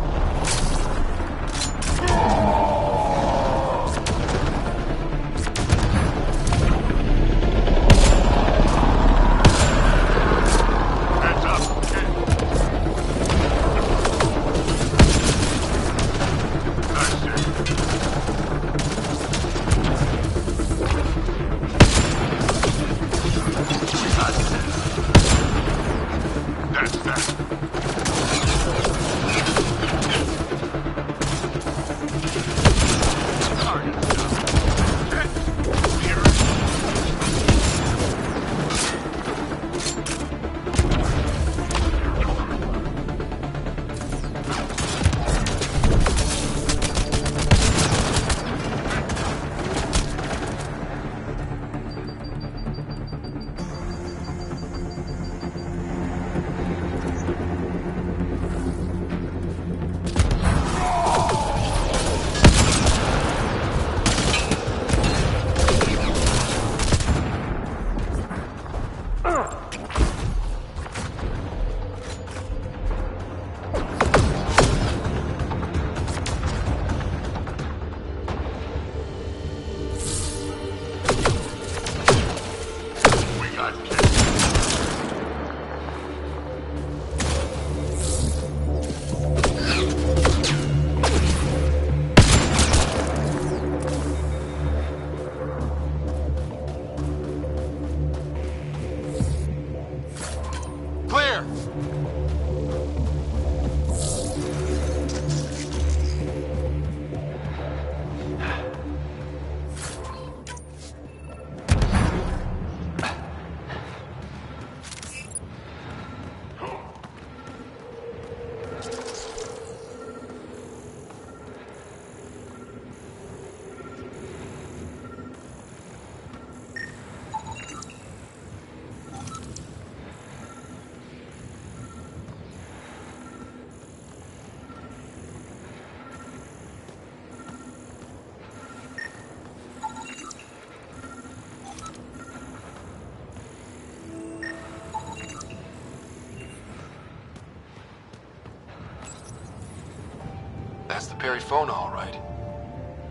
That's the Perifona, all right.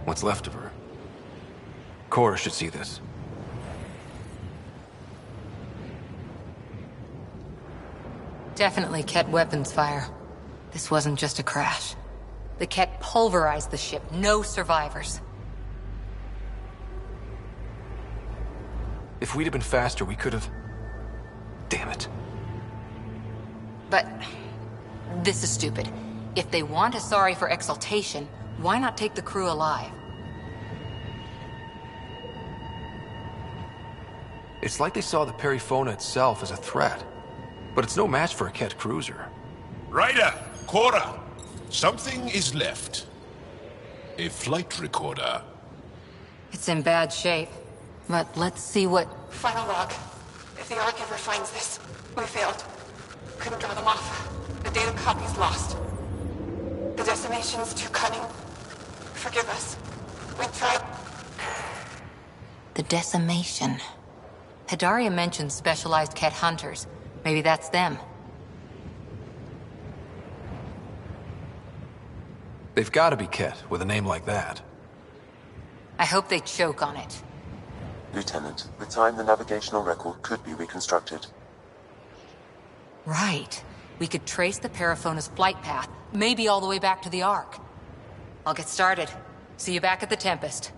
What's left of her. Cora should see this. Definitely Ket weapons fire. This wasn't just a crash. The Ket pulverized the ship. No survivors. If we'd have been faster, we could have... Damn it. But... this is stupid. If they want Asari for exaltation, why not take the crew alive? It's like they saw the Perifona itself as a threat. But it's no match for a Ket cruiser. Ryder! Cora! Something is left. A flight recorder. It's in bad shape. But let's see what... Final log. If the Ark ever finds this, we failed. Couldn't draw them off. The data copy's lost. The decimation's too cunning. Forgive us. We tried... The decimation. Hidaria mentioned specialized Ket hunters. Maybe that's them. They've got to be Ket, with a name like that. I hope they choke on it. Lieutenant, with time the navigational record could be reconstructed. Right. We could trace the Perifona's flight path, maybe all the way back to the Ark. I'll get started. See you back at the Tempest.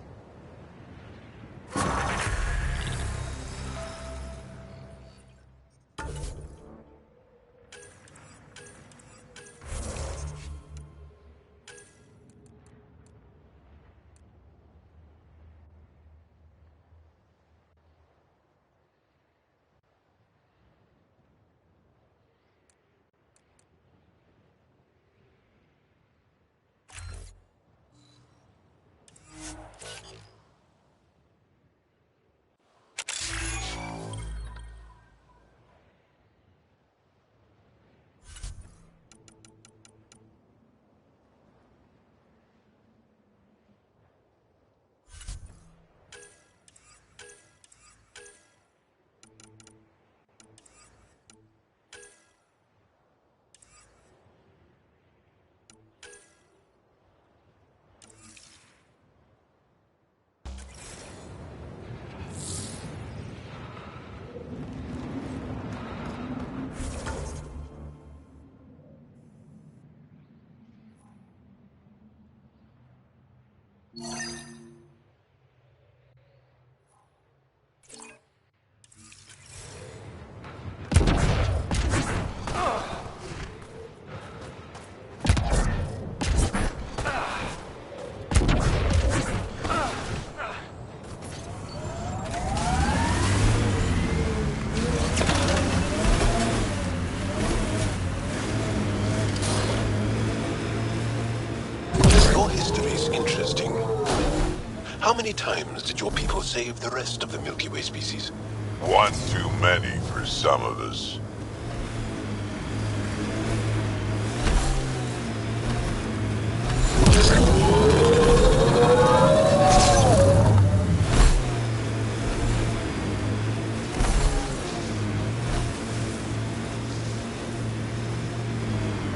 How many times did your people save the rest of the Milky Way species? One too many for some of us.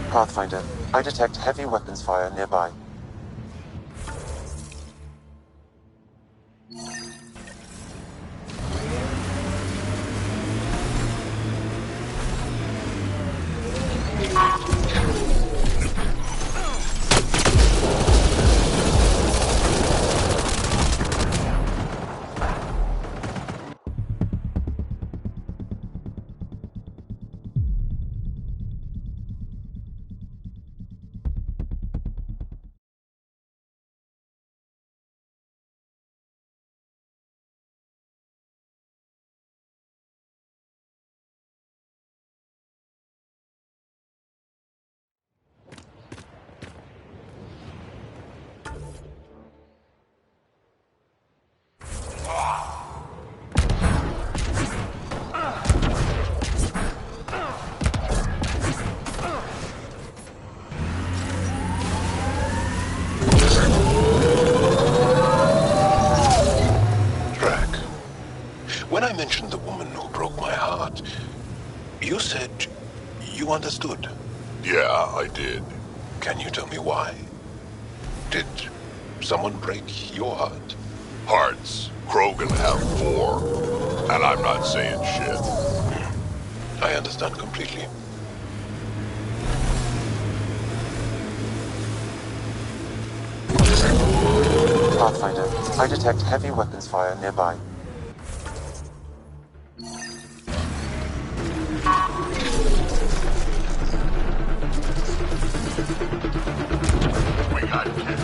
Pathfinder, I detect heavy weapons fire nearby. When I mentioned the woman who broke my heart, you said you understood. Yeah, I did. Can you tell me why? Did someone break your heart? Hearts. Krogan have 4. And I'm not saying shit. I understand completely. Pathfinder, I detect heavy weapons fire nearby. We got Kit.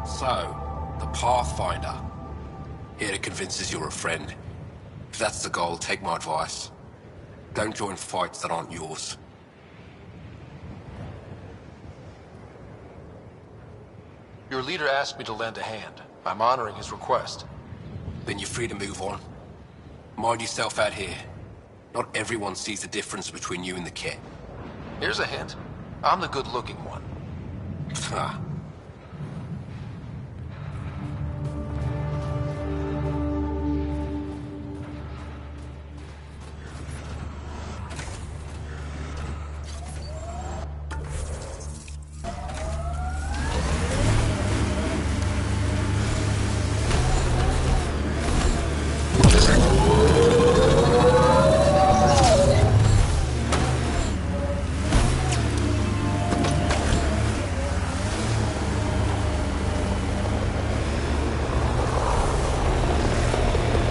So, the Pathfinder. Here to convince us you're a friend. If that's the goal, take my advice. Don't join fights that aren't yours. Your leader asked me to lend a hand. I'm honoring his request. Then you're free to move on. Mind yourself out here. Not everyone sees the difference between you and the kid. Here's a hint. I'm the good-looking one. Ha.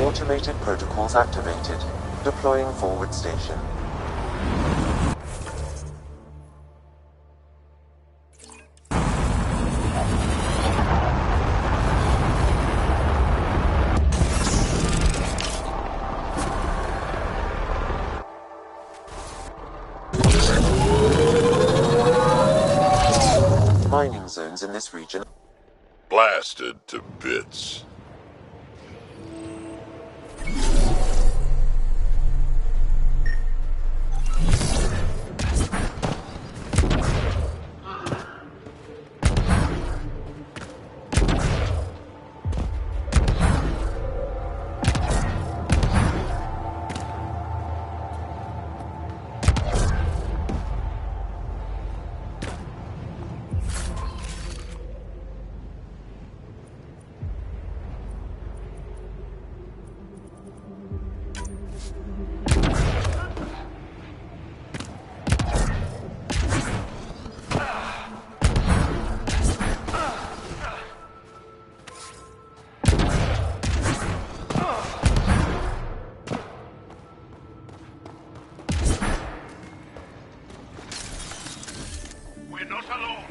Automated protocols activated. Deploying forward station. Mining zones in this region. Blasted to bits. We're not alone.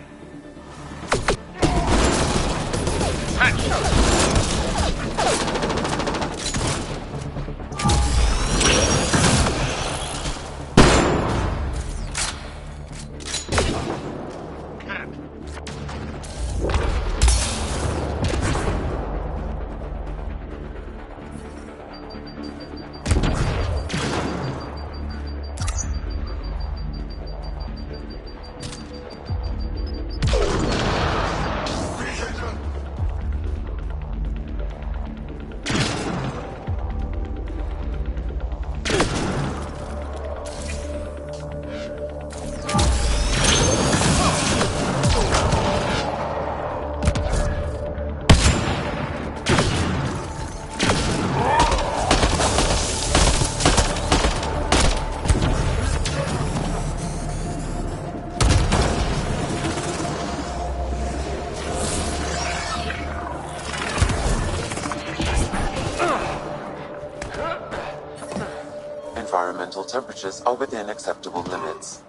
Environmental temperatures are within acceptable limits.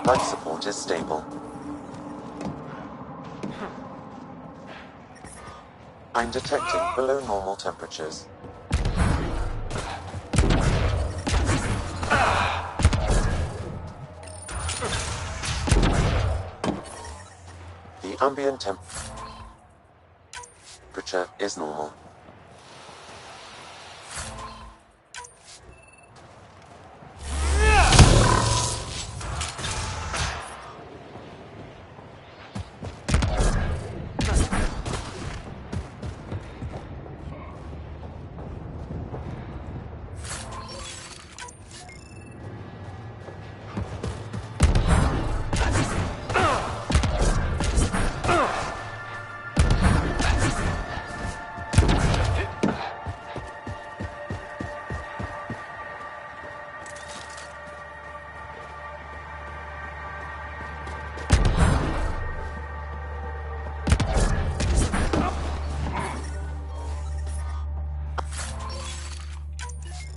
Life support is stable. I'm detecting below normal temperatures. The ambient temperature is normal.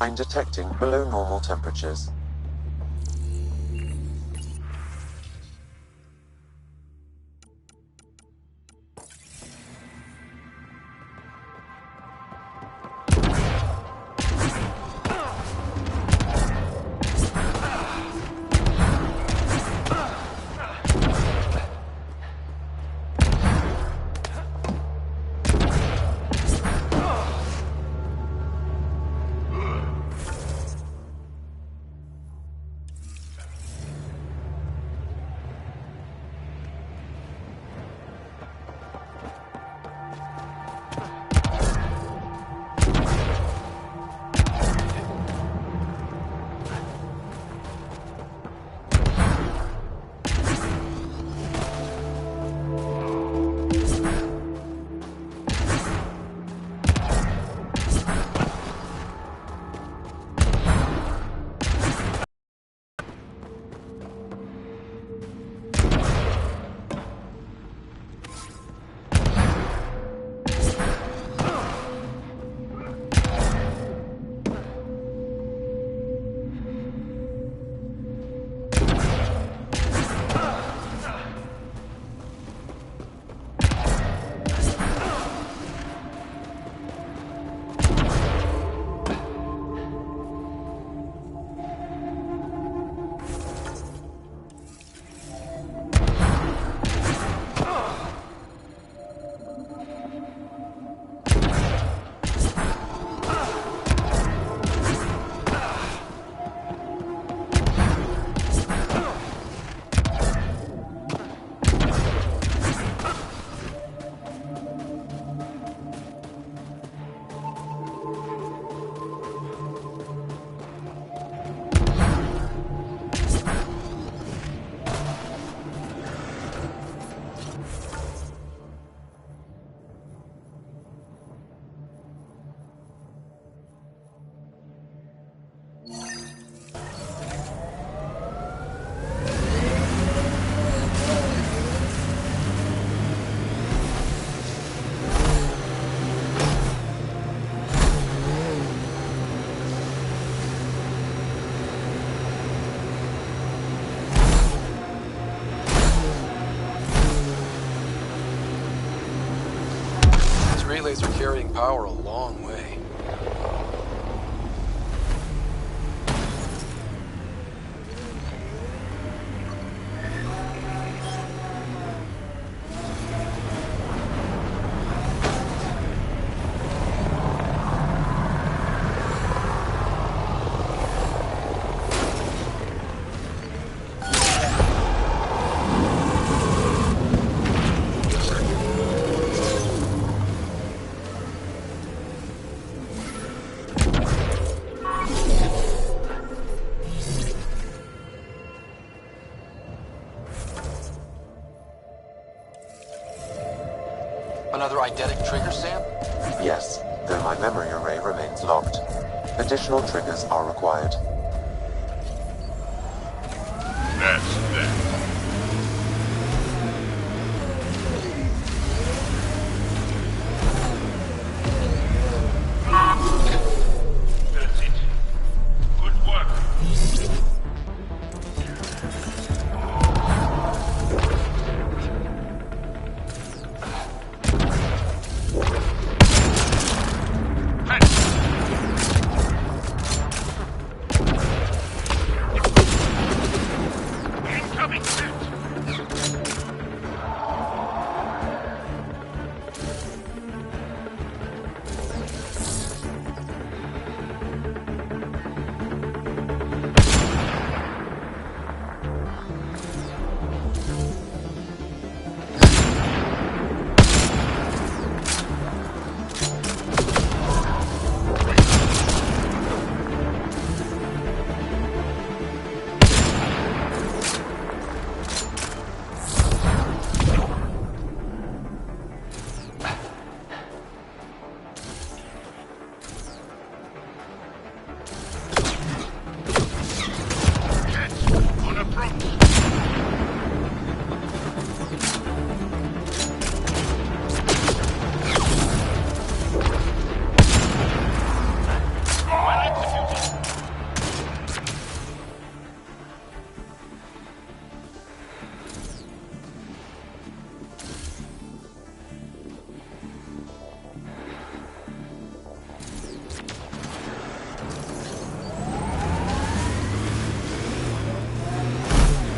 I'm detecting below normal temperatures. Relays are carrying power a long way. Another eidetic trigger, Sam? Yes, though my memory array remains locked. Additional triggers are required. That's that. That's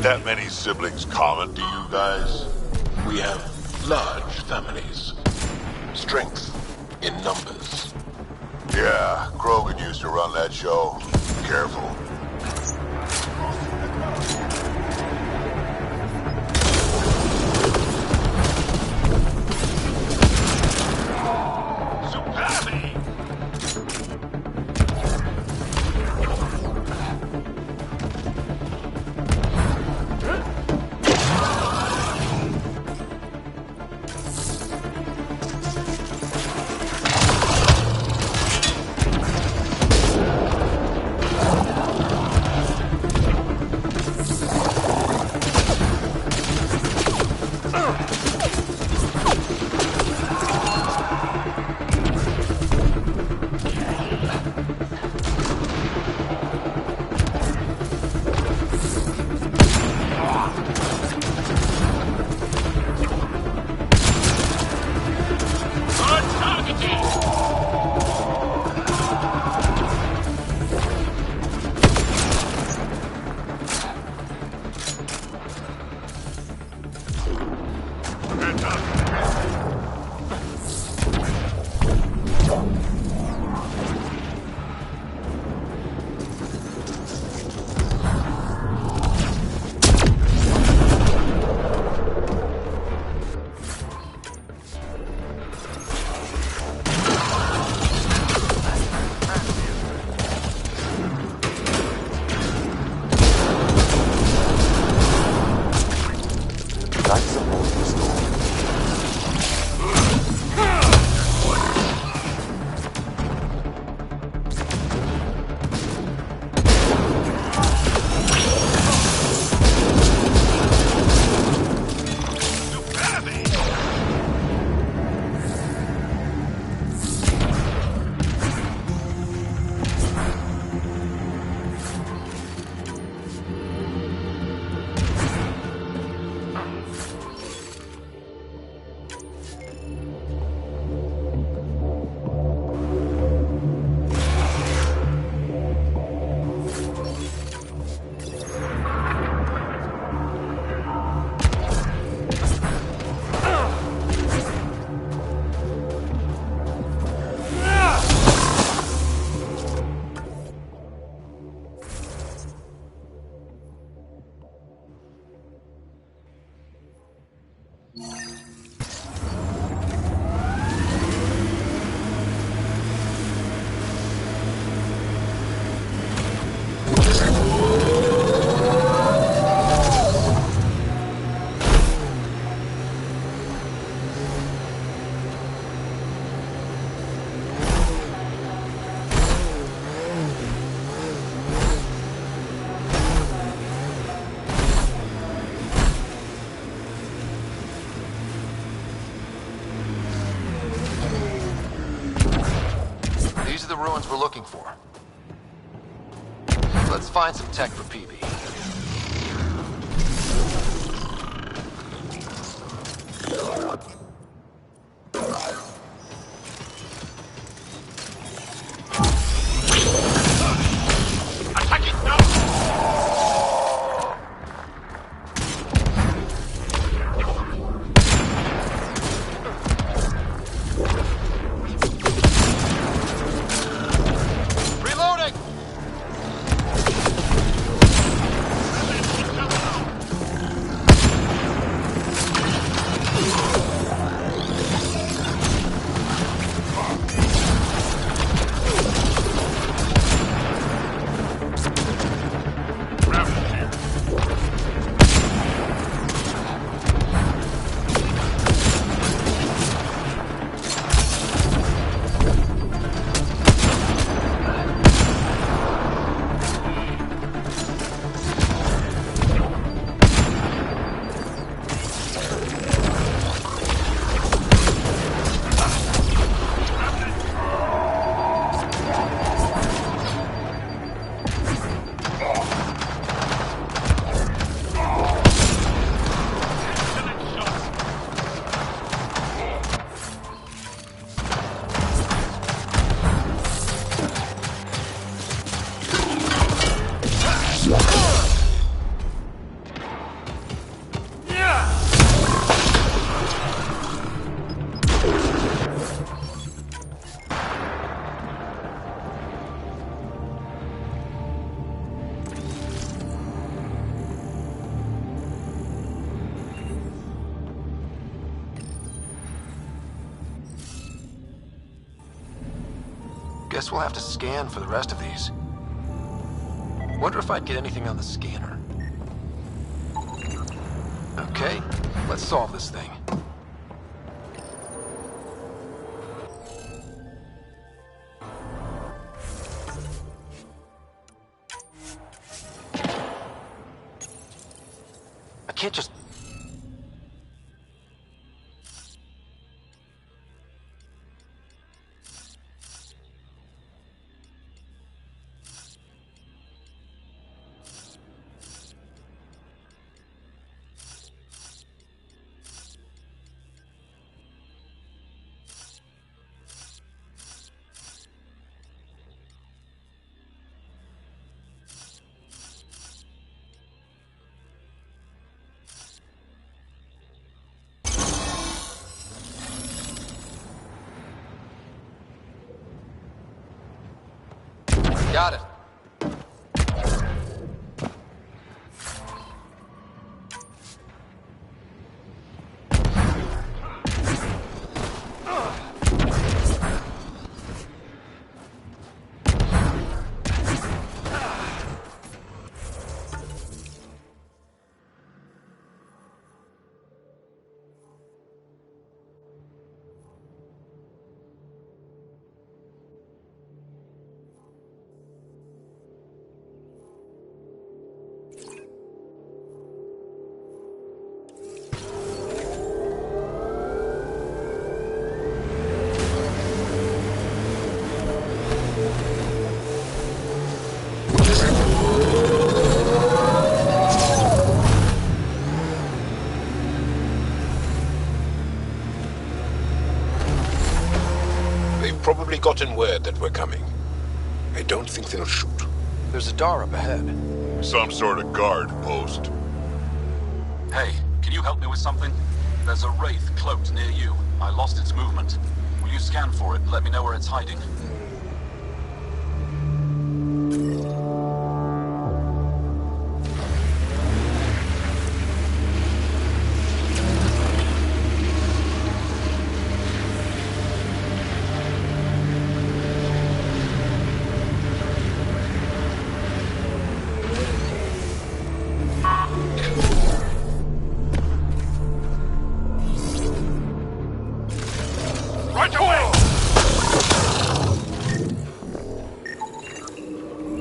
that many siblings common to you guys? We have large families. Strength in numbers. Yeah, Krogan used to run that show. Careful. The ruins we're looking for. Let's find some tech for PB. Guess we'll have to scan for the rest of these. Wonder if I'd get anything on the scanner. Okay, let's solve this thing. I can't just... Got it. Probably gotten word that we're coming. I don't think they'll shoot. There's a door up ahead. Some sort of guard post. Hey, can you help me with something? There's a wraith cloaked near you. I lost its movement. Will you scan for it and let me know where it's hiding?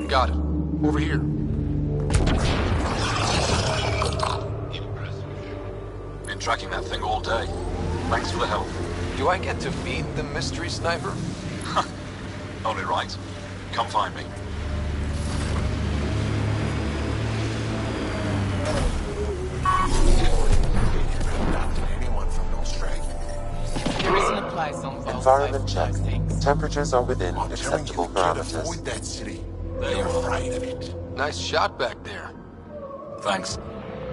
Got it. Over here. Been tracking that thing all day. Thanks for the help. Do I get to meet the mystery sniper? Only right. Come find me. Environment check. Temperatures are within acceptable parameters. Avoid that city. They're afraid of it. Nice shot back there. Thanks.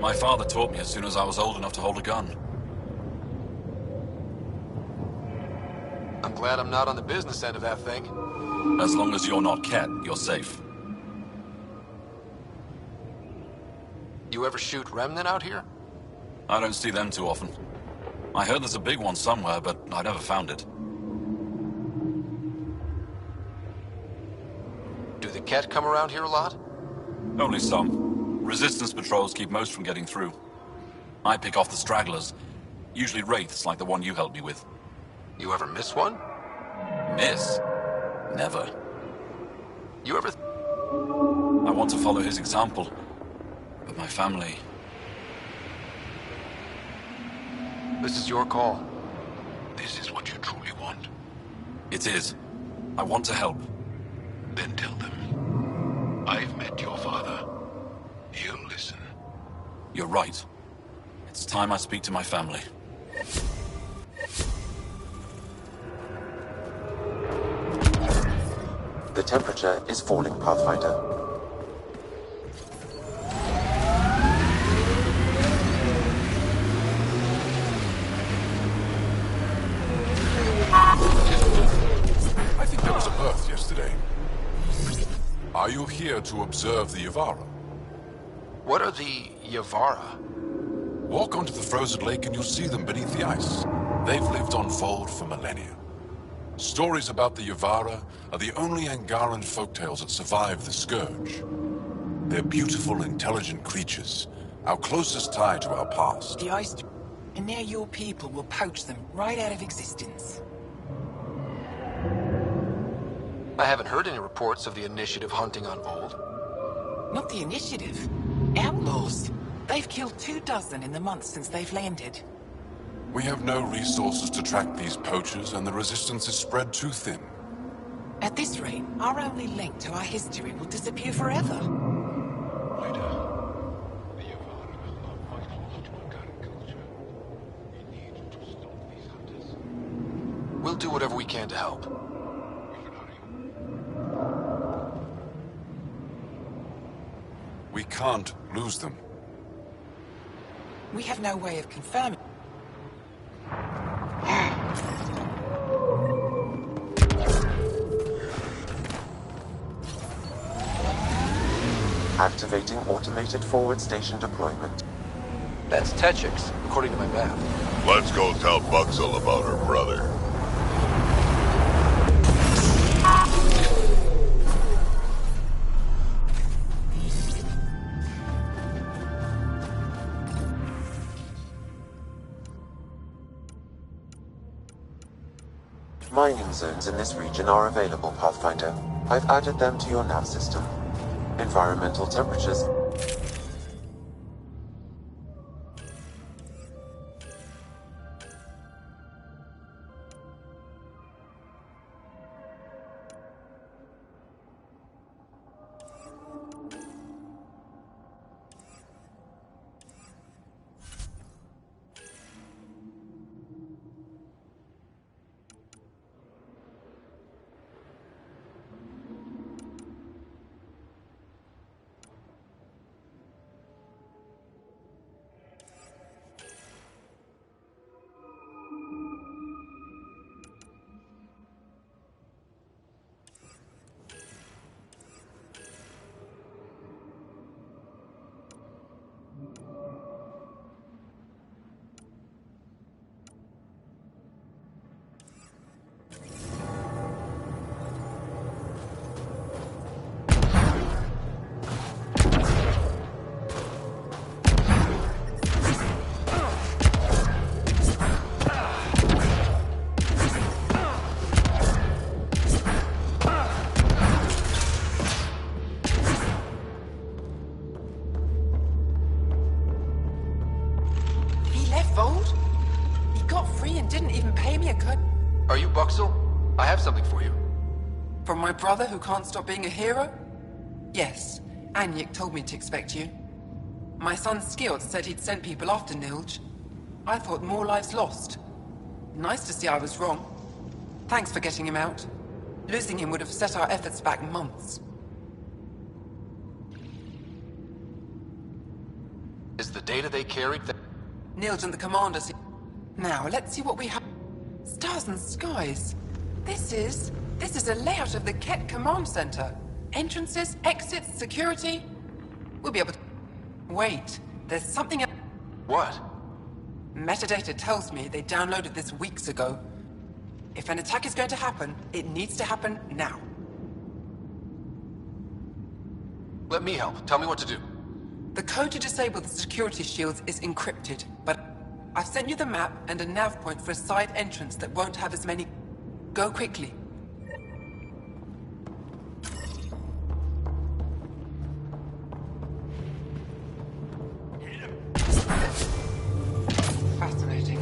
My father taught me as soon as I was old enough to hold a gun. I'm glad I'm not on the business end of that thing. As long as you're not Ket, you're safe. You ever shoot Remnant out here? I don't see them too often. I heard there's a big one somewhere, but I never found it. Do the Ket come around here a lot? Only some. Resistance patrols keep most from getting through. I pick off the stragglers. Usually wraiths like the one you helped me with. You ever miss one? Miss? Never. You ever... I want to follow his example. But my family... This is your call. This is what you truly want. It is. I want to help. Then tell them. I've met your father. He'll listen. You're right. It's time I speak to my family. The temperature is falling, Pathfinder. I think there was a birth yesterday. Are you here to observe the Yavara? What are the Yavara? Walk onto the frozen lake and you'll see them beneath the ice. They've lived on Fold for millennia. Stories about the Yavara are the only Angaran folktales that survive the Scourge. They're beautiful, intelligent creatures, our closest tie to our past. The ice... And now your people will poach them right out of existence. I haven't heard any reports of the Initiative hunting on Old. Not the Initiative. Outlaws. They've killed 24 in the months since they've landed. We have no resources to track these poachers, and the resistance is spread too thin. At this rate, our only link to our history will disappear forever. We'll do whatever we can to help. We can't lose them. We have no way of confirming. Activating automated forward station deployment. That's Dkz-Hitch, according to my map. Let's go tell Buxel about her brother. Mining zones in this region are available, Pathfinder. I've added them to your nav system. Environmental temperatures. Are you Buxel? I have something for you. From my brother who can't stop being a hero? Yes, Anyik told me to expect you. My son Skjord said he'd sent people after Nilj. I thought more lives lost. Nice to see I was wrong. Thanks for getting him out. Losing him would have set our efforts back months. Is the data they carried that... Nilj and the commanders... Now, let's see what we have. Stars and skies. This is a layout of the Ket Command Center. Entrances, exits, security. We'll be able to... Wait, there's something else. What? Metadata tells me they downloaded this weeks ago. If an attack is going to happen, it needs to happen now. Let me help. Tell me what to do. The code to disable the security shields is encrypted, but I've sent you the map and a nav point for a side entrance that won't have as many... Go quickly. Fascinating.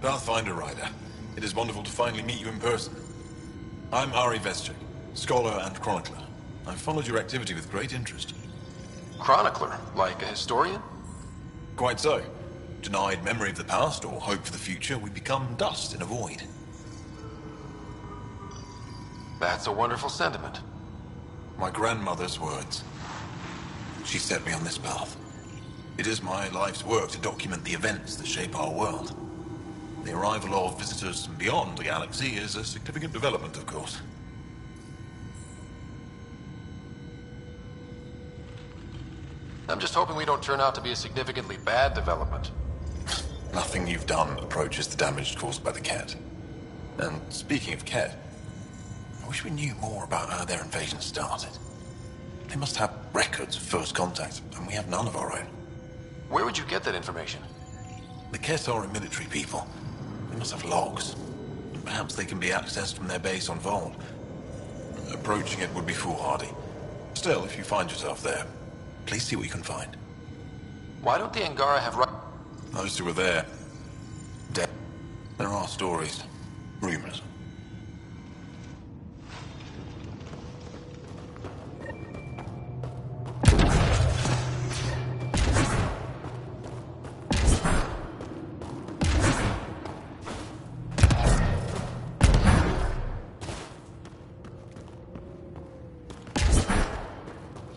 Pathfinder Ryder, it is wonderful to finally meet you in person. I'm Ari Vestchik, scholar and chronicler. I've followed your activity with great interest. Chronicler? Like a historian? Quite so. Denied memory of the past or hope for the future, we become dust in a void. That's a wonderful sentiment. My grandmother's words. She set me on this path. It is my life's work to document the events that shape our world. The arrival of visitors from beyond the galaxy is a significant development, of course. I'm just hoping we don't turn out to be a significantly bad development. Nothing you've done approaches the damage caused by the Ket. And speaking of Ket, I wish we knew more about how their invasion started. They must have records of first contact, and we have none of our own. Where would you get that information? The Ket are a military people. They must have logs. Perhaps they can be accessed from their base on Vold. Approaching it would be foolhardy. Still, if you find yourself there, please see what you can find. Why don't the Angara have Those who were there, dead. There are stories, rumors.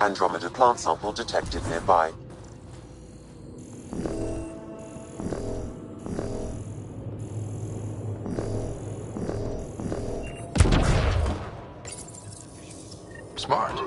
Andromeda plant sample detected nearby. Smart.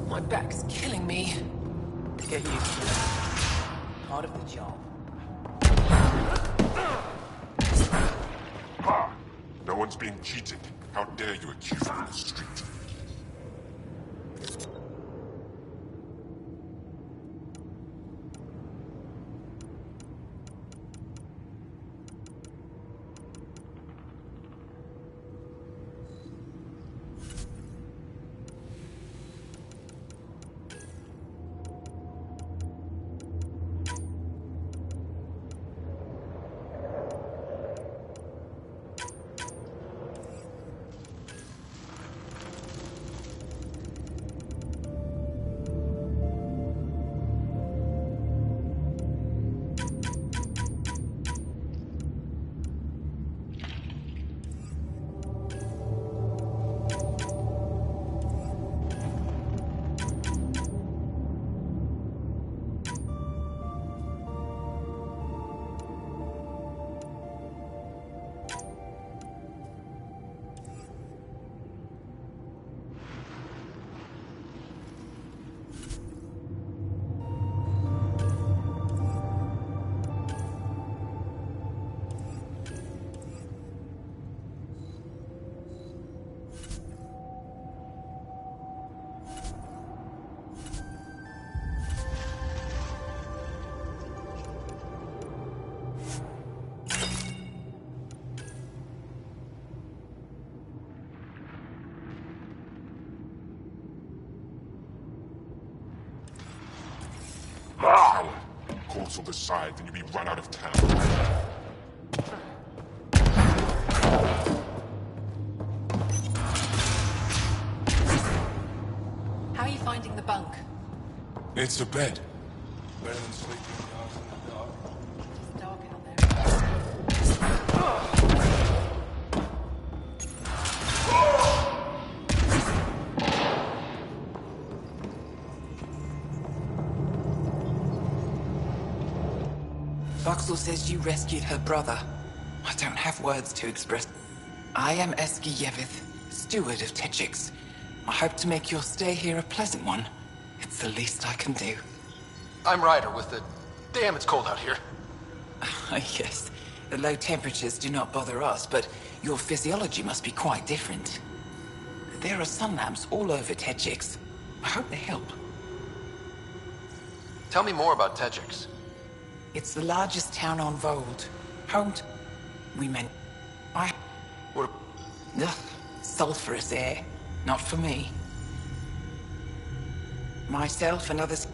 My back's killing me. Get used to it. Part of the job. No one's being cheated. How dare you accuse me in the street? else on the side, then you'll be run out of town. How are you finding the bunk? It's a bed. Better than sleeping in the dark. It's dark out there. Voxel says you rescued her brother. I don't have words to express. I am Eski Yevith, steward of Dkz-Hitch. I hope to make your stay here a pleasant one. It's the least I can do. I'm Ryder with the... Damn, it's cold out here. Yes, the low temperatures do not bother us, but your physiology must be quite different. There are sun lamps all over Dkz-Hitch. I hope they help. Tell me more about Dkz-Hitch. It's the largest town on Vold. Home to... We meant... What? Ugh, sulfurous air. Not for me. Myself and others...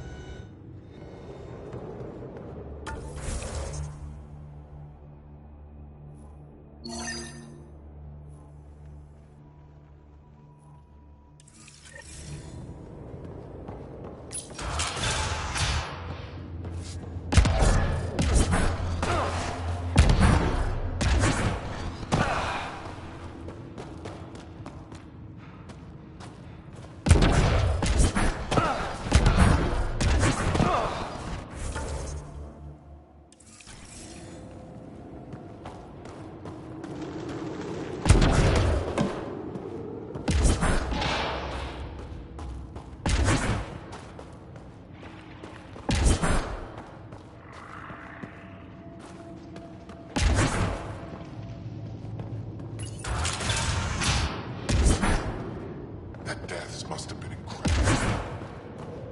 Must have been incredible.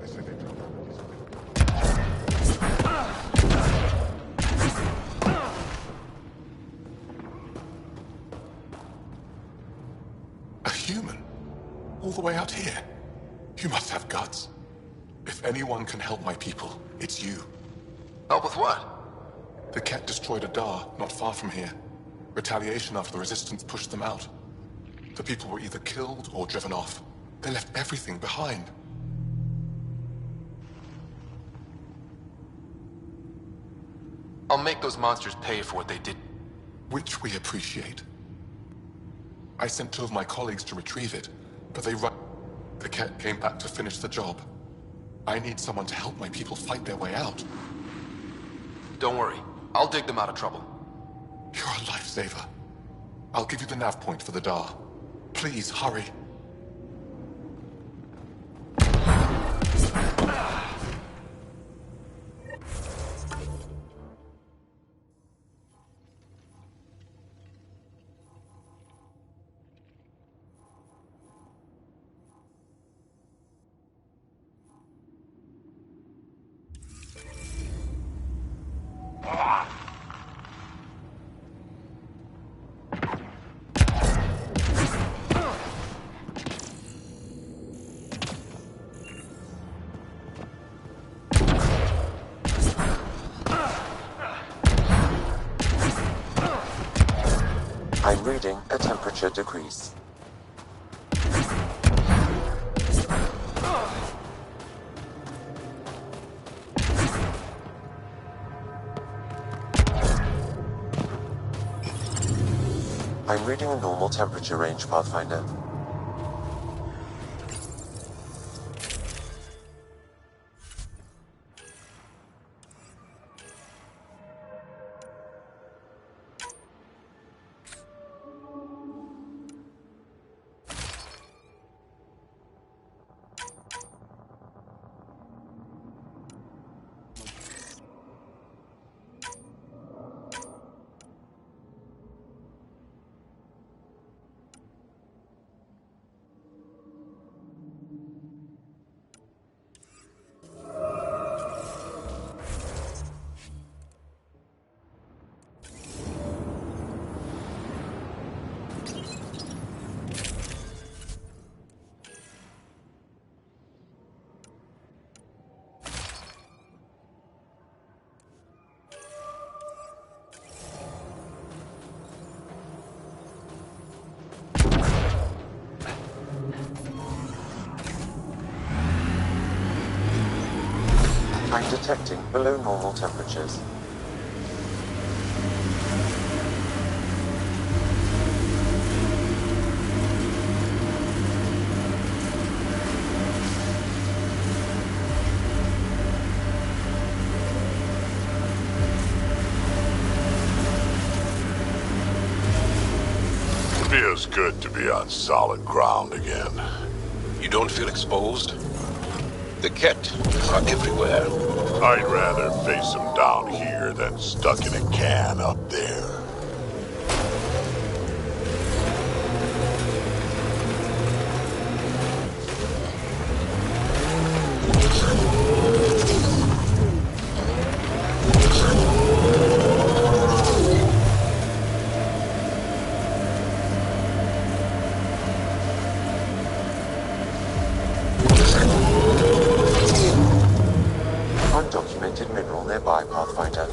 They say they don't A human? All the way out here? You must have guts. If anyone can help my people, it's you. Help with what? The Ket destroyed a Dar not far from here. Retaliation after the Resistance pushed them out. The people were either killed or driven off. They left everything behind. I'll make those monsters pay for what they did. Which we appreciate. I sent 2 of my colleagues to retrieve it, but they run. The Ket came back to finish the job. I need someone to help my people fight their way out. Don't worry. I'll dig them out of trouble. You're a lifesaver. I'll give you the nav point for the Dar. Please, hurry. I'm reading a temperature decrease. I'm reading a normal temperature range, Pathfinder. I'm detecting below normal temperatures. Feels good to be on solid ground again. You don't feel exposed? The Ket are everywhere. I'd rather face them down here than stuck in a can up there. Undocumented mineral nearby, Pathfinder.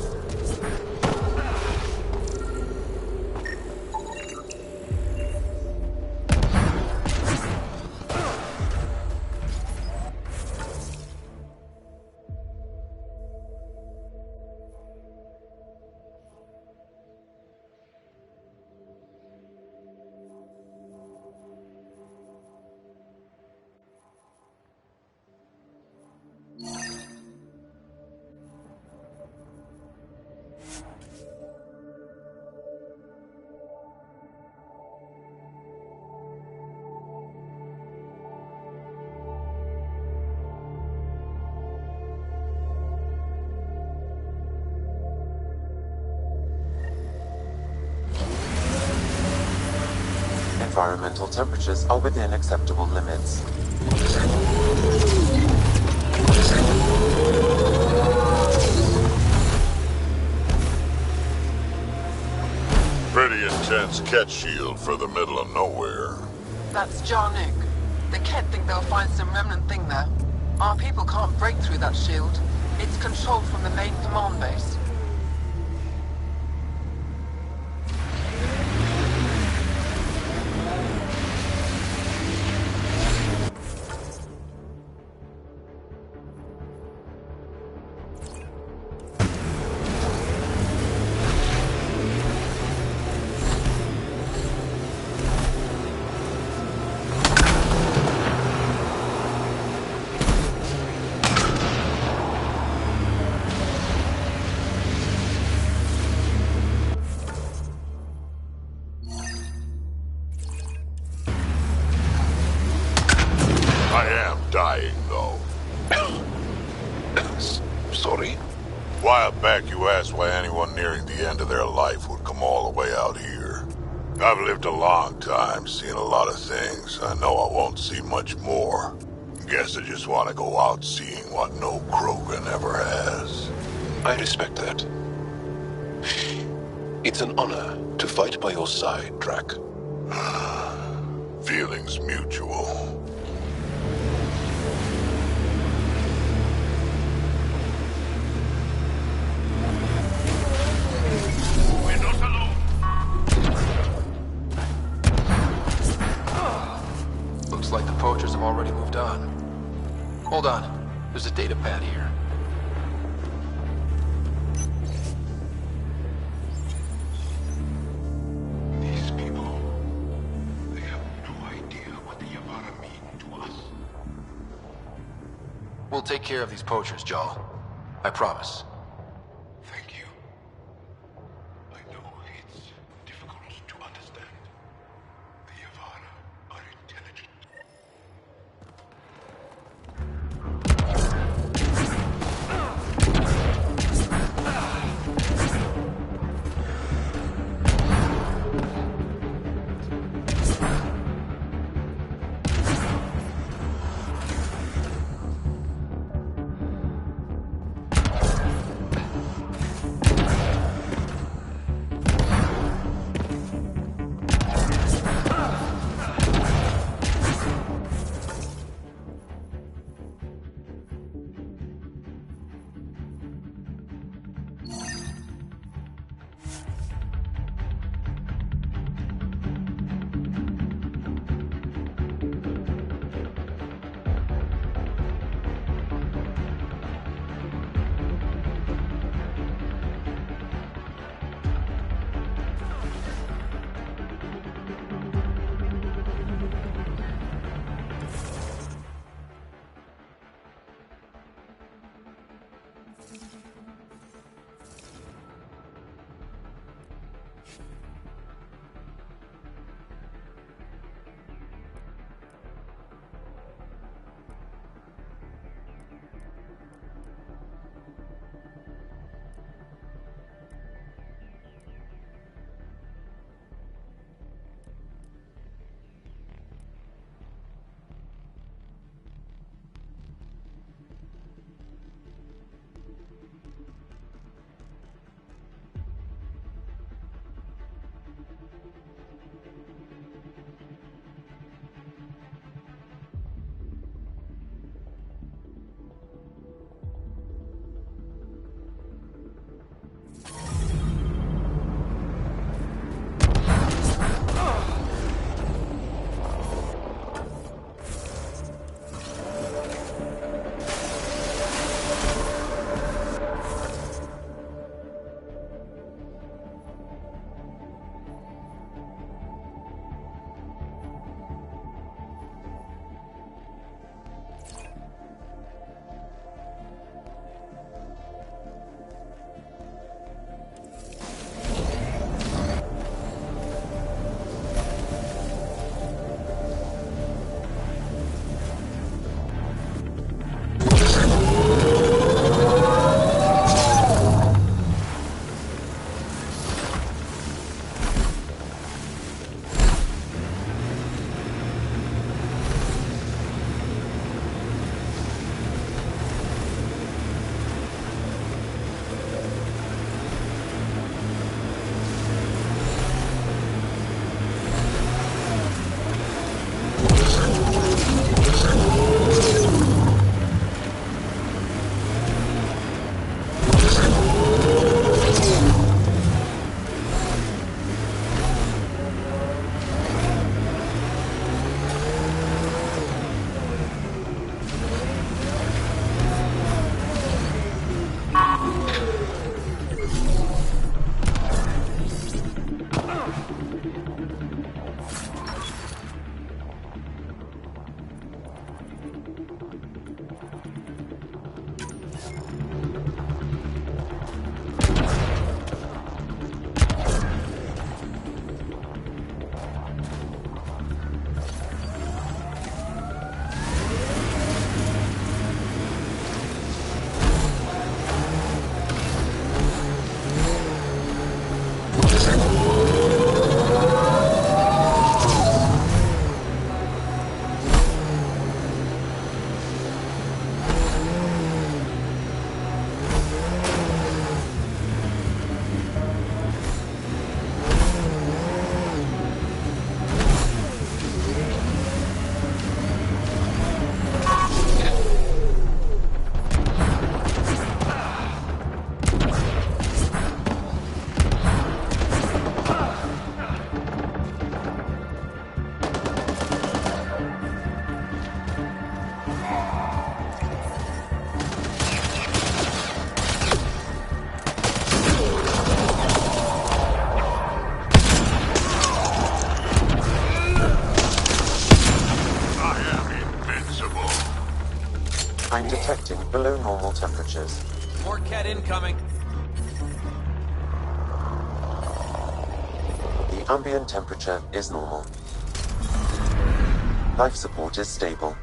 Environmental temperatures are within acceptable limits. Pretty intense Ket shield for the middle of nowhere. That's Jarnook. The Ket think they'll find some remnant thing there. Our people can't break through that shield. It's controlled from the main command base. Dying, though. Sorry? A while back you asked why anyone nearing the end of their life would come all the way out here. I've lived a long time, seen a lot of things. I know I won't see much more. Guess I just want to go out seeing what no Krogan ever has. I respect that. It's an honor to fight by your side, Drac. Feelings mutual. Looks like the poachers have already moved on. Hold on. There's a data pad here. These people, they have no idea what the Yavara mean to us. We'll take care of these poachers, Jarl. I promise. Thank you. I know it's difficult to understand. The Yavara are intelligent. I'm detecting below normal temperatures. More Ket incoming. The ambient temperature is normal. Life support is stable.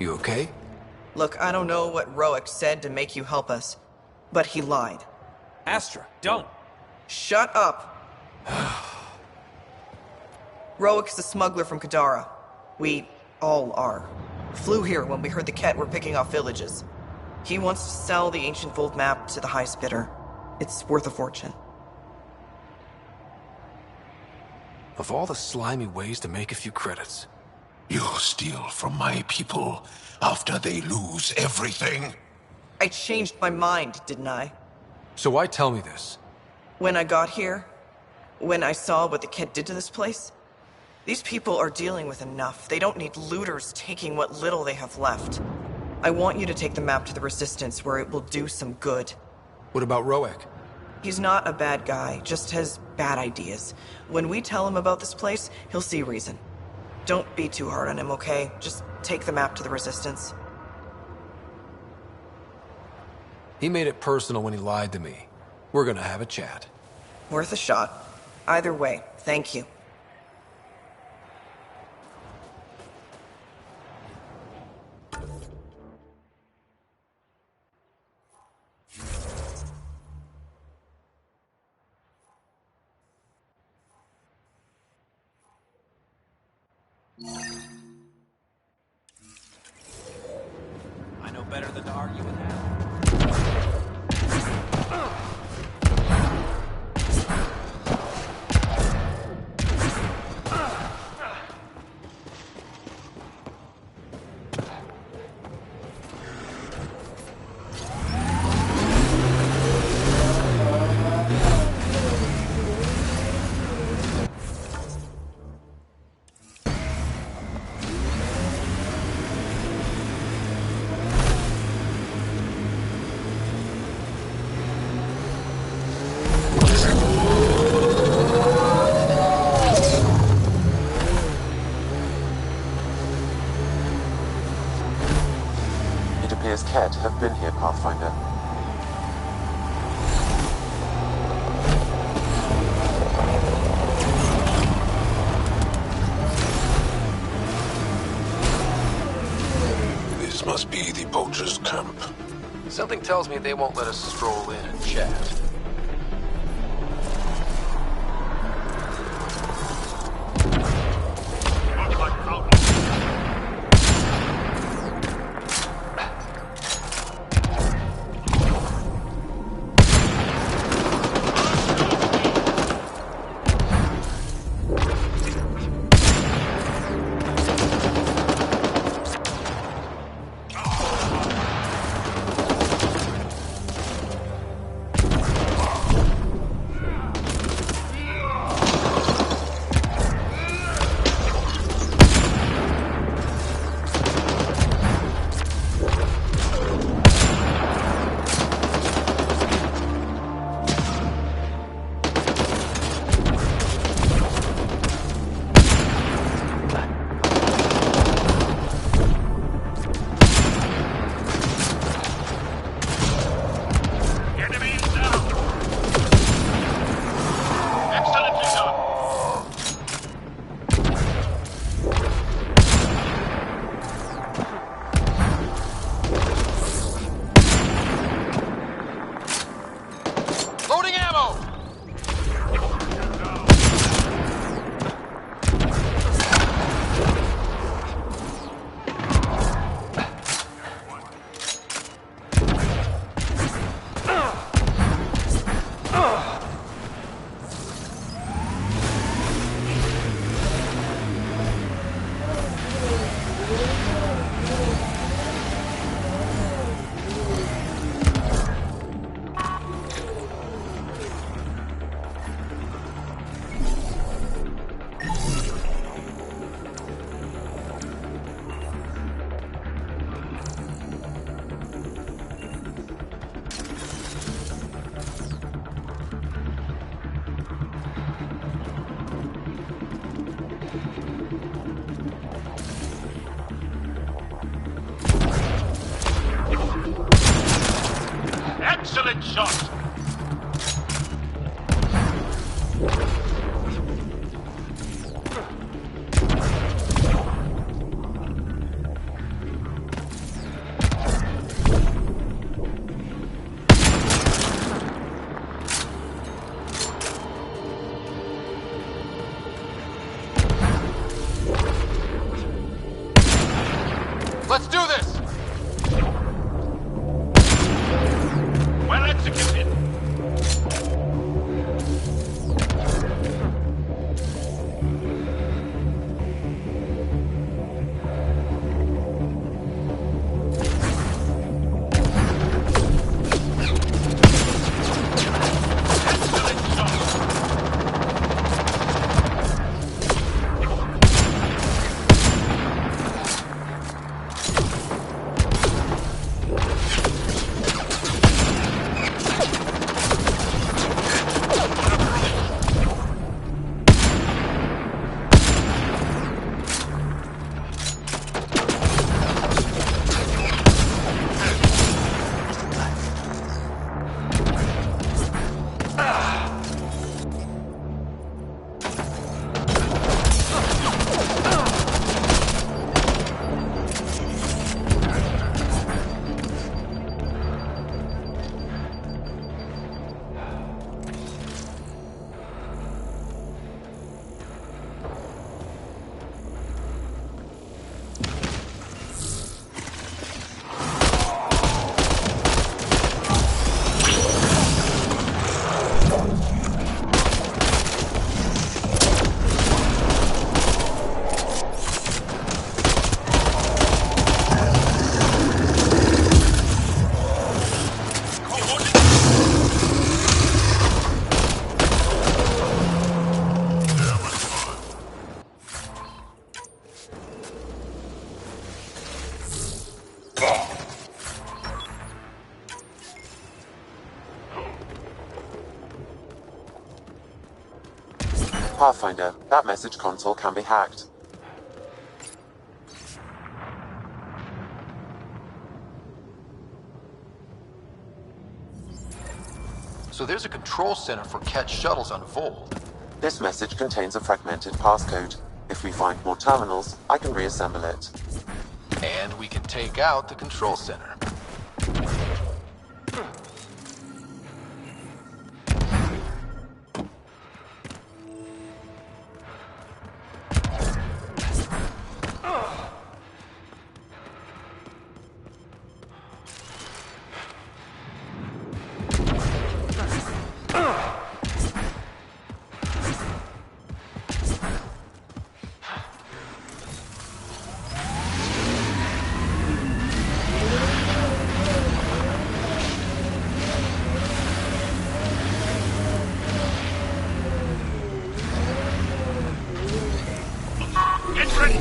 You okay? Look, I don't know what Roic said to make you help us, but he lied. Astra, don't! Shut up! Roic's a smuggler from Kadara. We all are. Flew here when we heard the Ket were picking off villages. He wants to sell the ancient Volt map to the highest bidder. It's worth a fortune. Of all the slimy ways to make a few credits. You steal from my people after they lose everything? I changed my mind, didn't I? So why tell me this? When I got here, when I saw what the Ket did to this place, these people are dealing with enough. They don't need looters taking what little they have left. I want you to take the map to the Resistance where it will do some good. What about Roic? He's not a bad guy, just has bad ideas. When we tell him about this place, he'll see reason. Don't be too hard on him, okay? Just take the map to the Resistance. He made it personal when he lied to me. We're gonna have a chat. Worth a shot. Either way, thank you. I know better than to argue with that. Ket have been here, Pathfinder. This must be the poacher's camp. Something tells me they won't let us stroll in and chat. Excellent shot! Let's do this! Well executed! Pathfinder, that message console can be hacked. So there's a control center for Ketch shuttles on Vold. This message contains a fragmented passcode. If we find more terminals, I can reassemble it. And we can take out the control center. Get ready!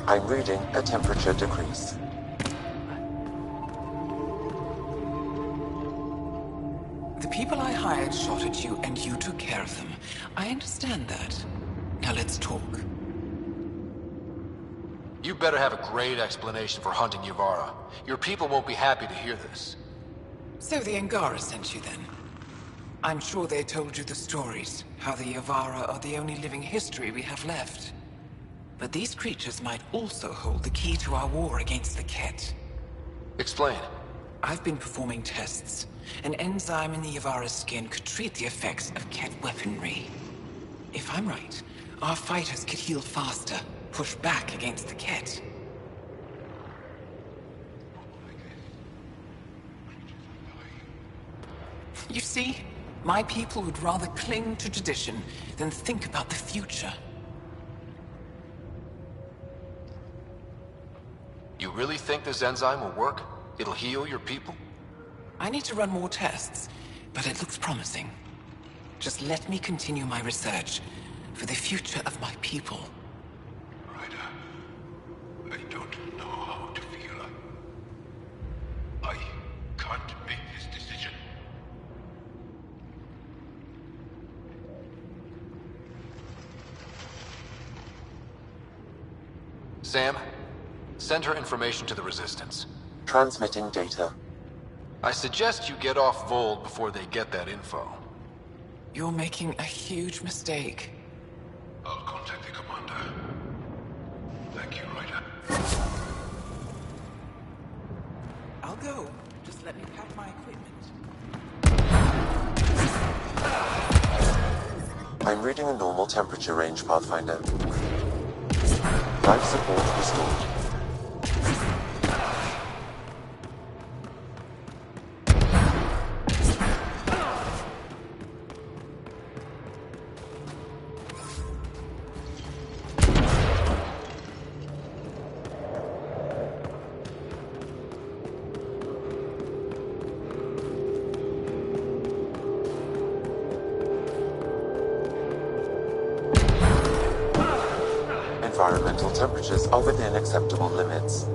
I'm reading a temperature decrease. The people I hired shot at you, and you took care of them. I understand that. Now let's talk. You better have a great explanation for hunting Yavara. Your people won't be happy to hear this. So the Angara sent you then? I'm sure they told you the stories, how the Yavara are the only living history we have left. But these creatures might also hold the key to our war against the Ket. Explain. I've been performing tests. An enzyme in the Yavara's skin could treat the effects of Ket weaponry. If I'm right, our fighters could heal faster, push back against the Ket. You see, my people would rather cling to tradition than think about the future. You really think this enzyme will work? It'll heal your people? I need to run more tests, but it looks promising. Just let me continue my research for the future of my people. I don't know how to feel. I can't make this decision. Sam, send her information to the Resistance. Transmitting data. I suggest you get off Vold before they get that info. You're making a huge mistake. I'll contact the commander. Thank you, Ryder. I'll go. Just let me pack my equipment. I'm reading a normal temperature range, Pathfinder. Life support restored. Environmental temperatures are within acceptable limits.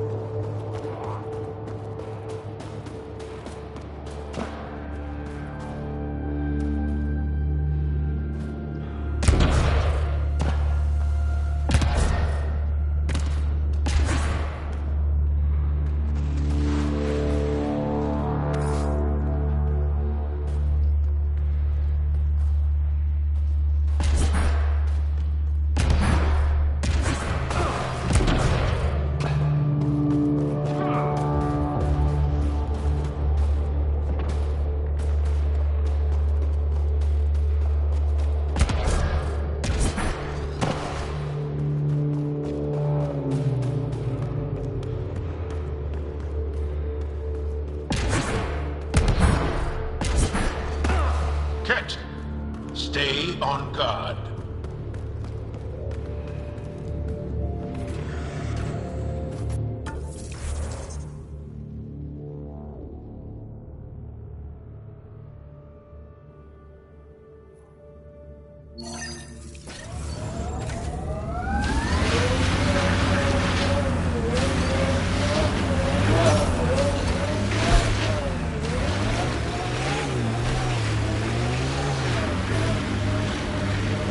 Ket, stay on guard.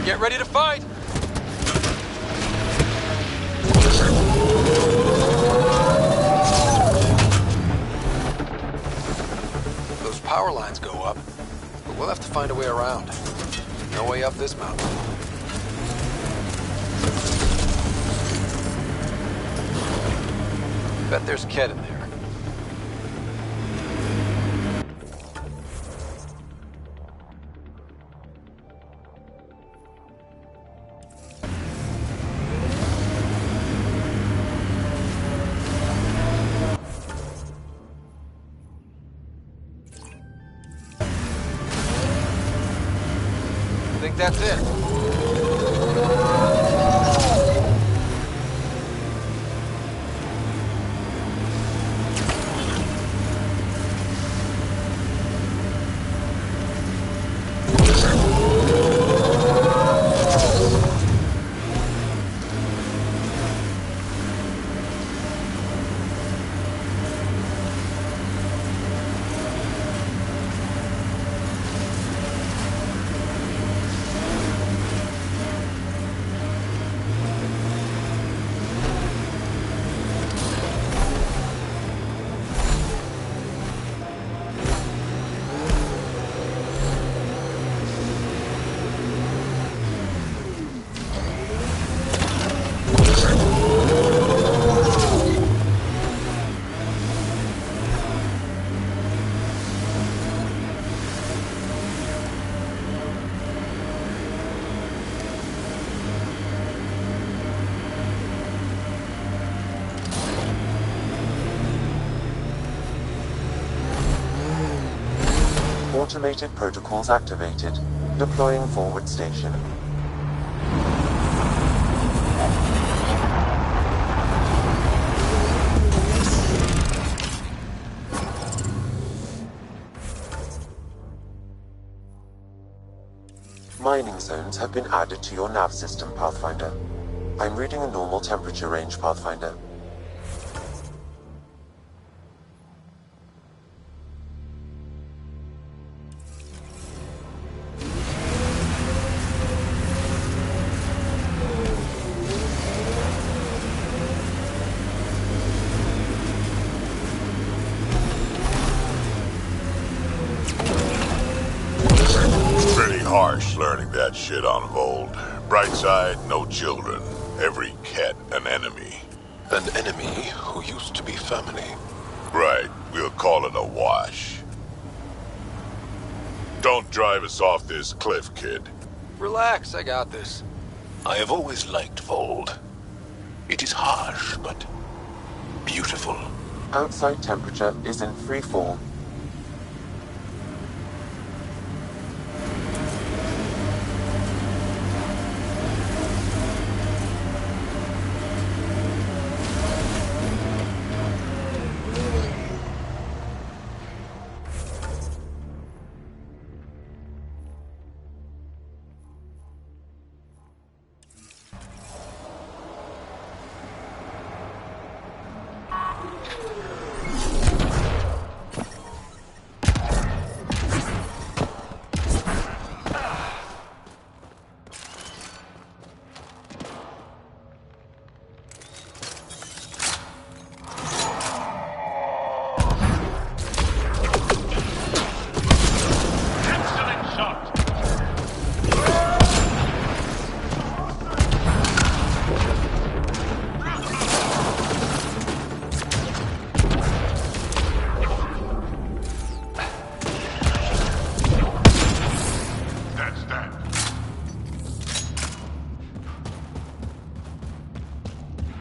Get ready to fight! Those power lines go up, but we'll have to find a way around. No way up this mountain. Bet there's Ket in there. I think that's it. Automated protocols activated. Deploying forward station. Mining zones have been added to your nav system, Pathfinder. I'm reading a normal temperature range, Pathfinder. Harsh learning that shit on Vold. Bright side, no children. Every cat an enemy. An enemy who used to be family. Right, we'll call it a wash. Don't drive us off this cliff, kid. Relax, I got this. I have always liked Vold. It is harsh, but beautiful. Outside temperature is in free fall.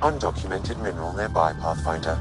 Undocumented mineral nearby, Pathfinder.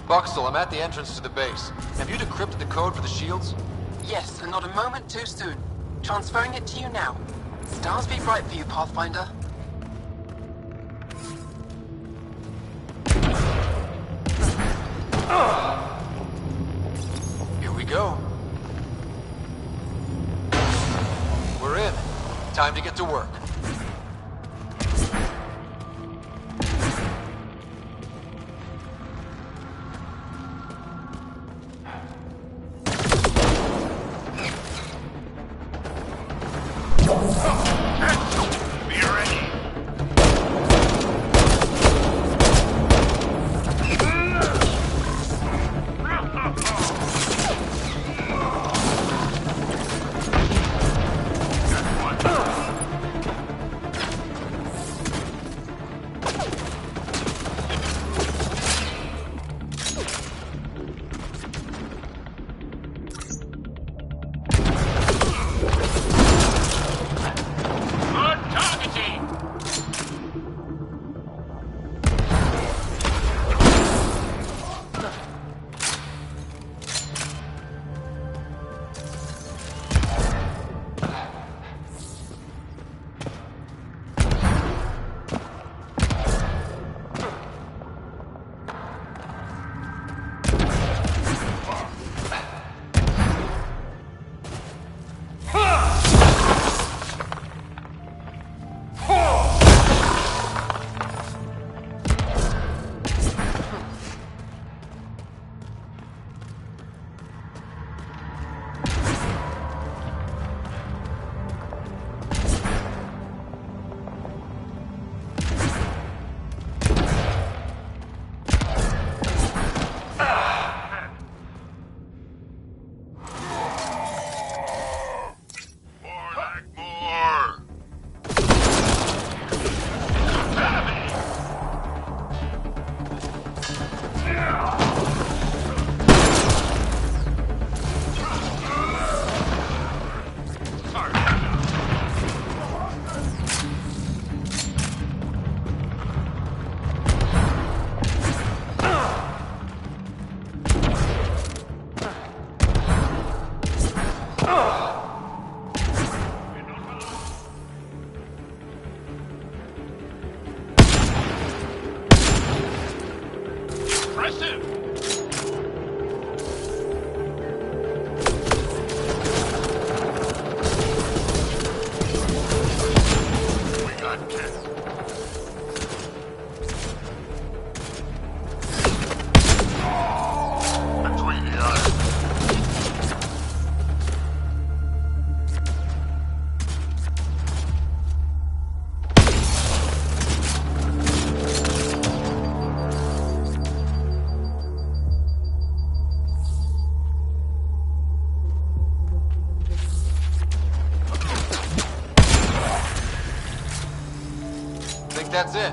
Buxel, I'm at the entrance to the base. Have you decrypted the code for the shields? Yes, and not a moment too soon. Transferring it to you now. Stars be bright for you, Pathfinder. Here we go. We're in. Time to get to work. That's it.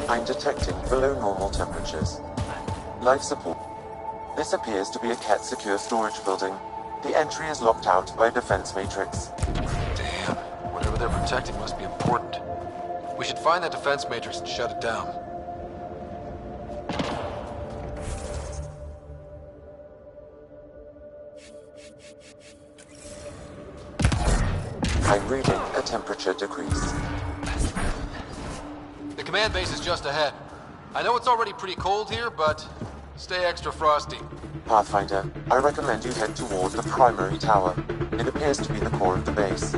I'm detecting below normal temperatures. Life support. This appears to be a Ket secure storage building. The entry is locked out by a defense matrix. Damn, whatever they're protecting must be important. We should find that defense matrix and shut it down. temperature decrease. The command base is just ahead. I know it's already pretty cold here, but stay extra frosty. Pathfinder, I recommend you head toward the primary tower. It appears to be the core of the base.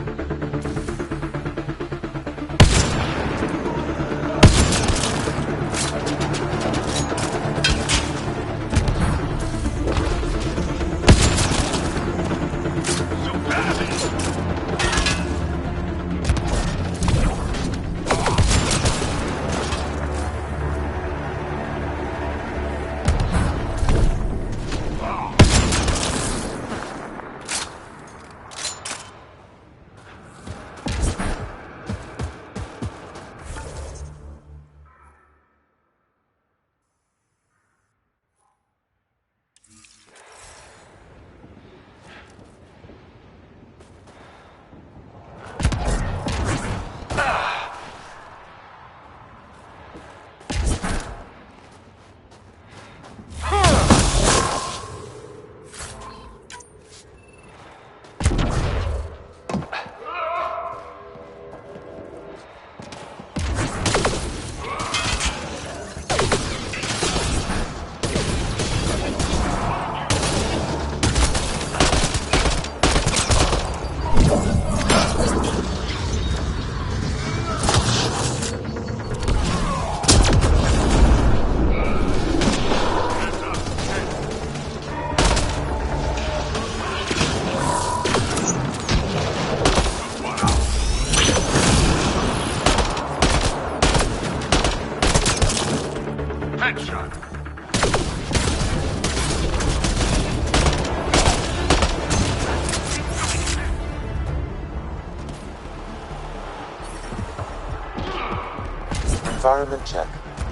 Environment check.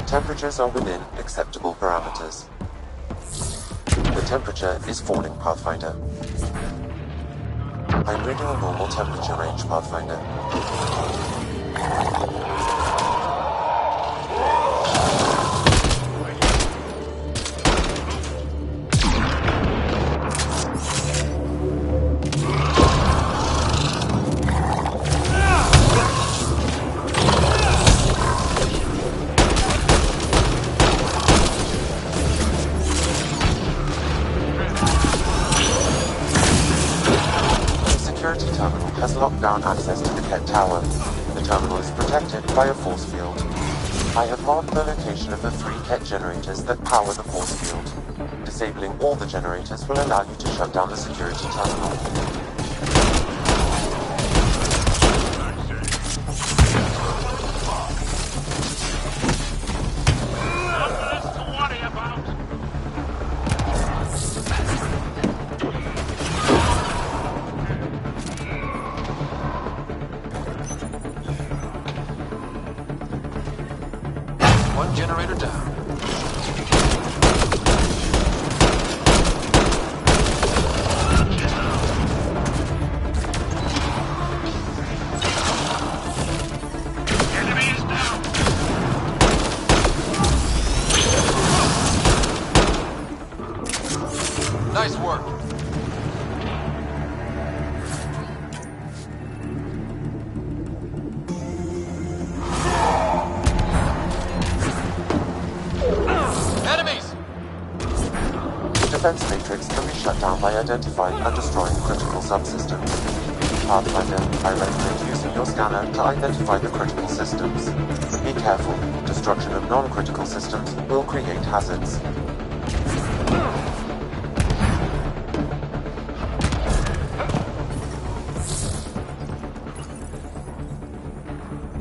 Temperatures are within acceptable parameters. The temperature is falling, Pathfinder. I'm reading a normal temperature range, Pathfinder. Down access to the Ket Tower. The terminal is protected by a force field. I have marked the location of the 3 Ket generators that power the force field. Disabling all the generators will allow you to shut down the security terminal. Generator down. Enemy is down. Nice work. Defense matrix can be shut down by identifying and destroying critical subsystems. Pathfinder, I recommend using your scanner to identify the critical systems. Be careful, destruction of non-critical systems will create hazards.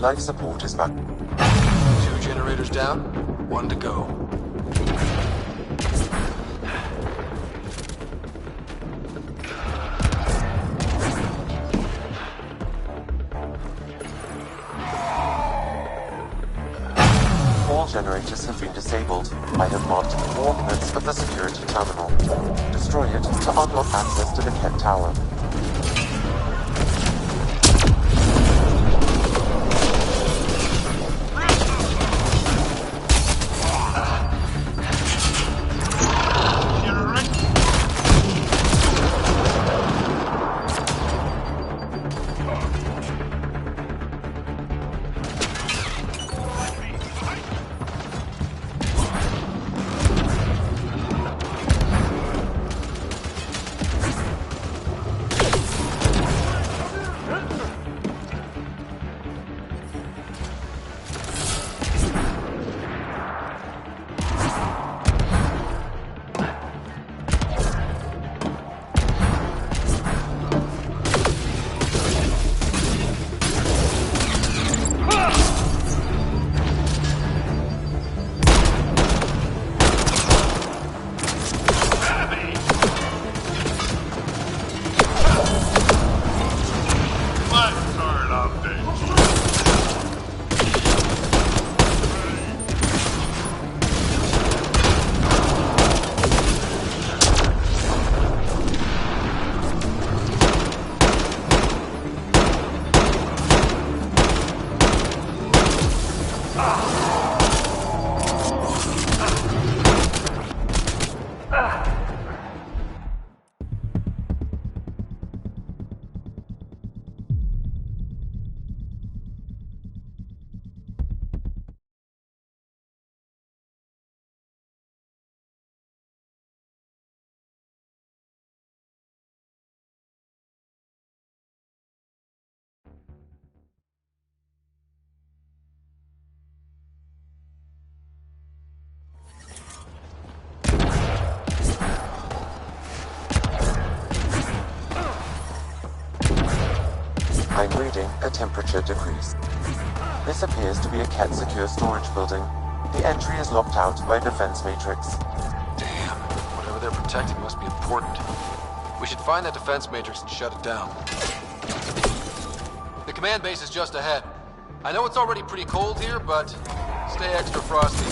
Life support is back. 2 generators down, 1 to go. Generators have been disabled. I have marked the coordinates of the security terminal. Destroy it to unlock access to the Ket Tower. I'm reading a temperature decrease. This appears to be a Kett secure storage building. The entry is locked out by a defense matrix. Damn, whatever they're protecting must be important. We should find that defense matrix and shut it down. The command base is just ahead. I know it's already pretty cold here, but stay extra frosty.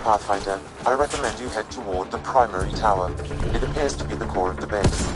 Pathfinder, I recommend you head toward the primary tower. It appears to be the core of the base.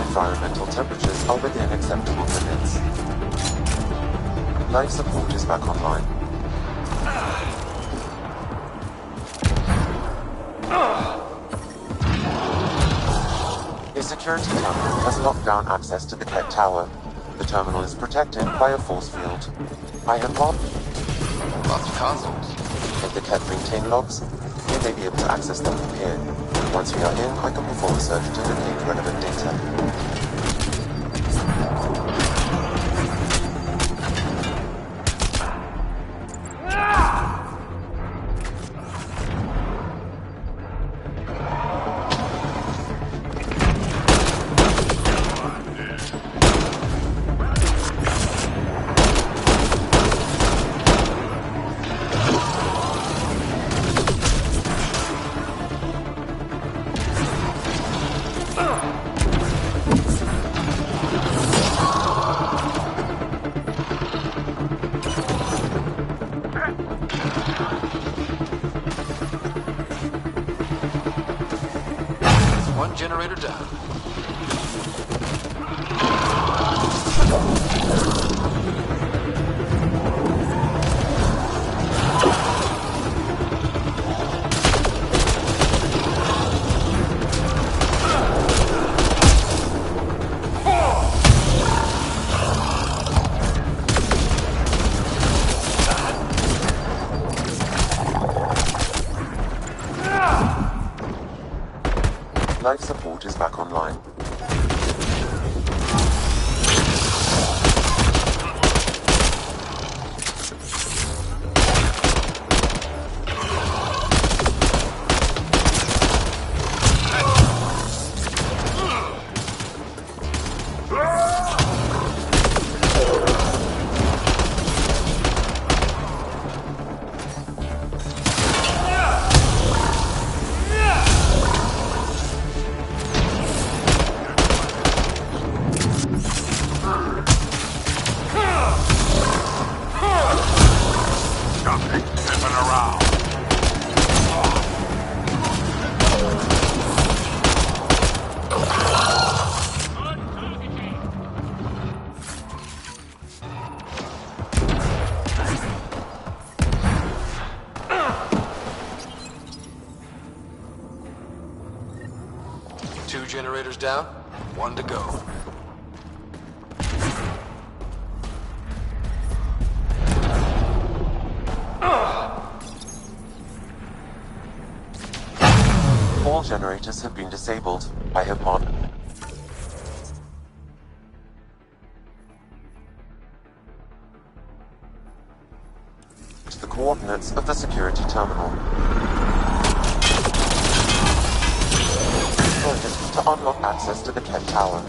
Environmental temperatures are within acceptable limits. Life support is back online. A security terminal has locked down access to the Kett Tower. The terminal is protected by a force field. I have logged lots of consoles. If the Kett maintain logs, we may be able to access them from here. Once we are in, I can perform a search to locate relevant data. One generator down. Life support is back online. Two generators down, one to go. All generators have been disabled. I have marked the coordinates of the security terminal. To unlock access to the Kett Tower.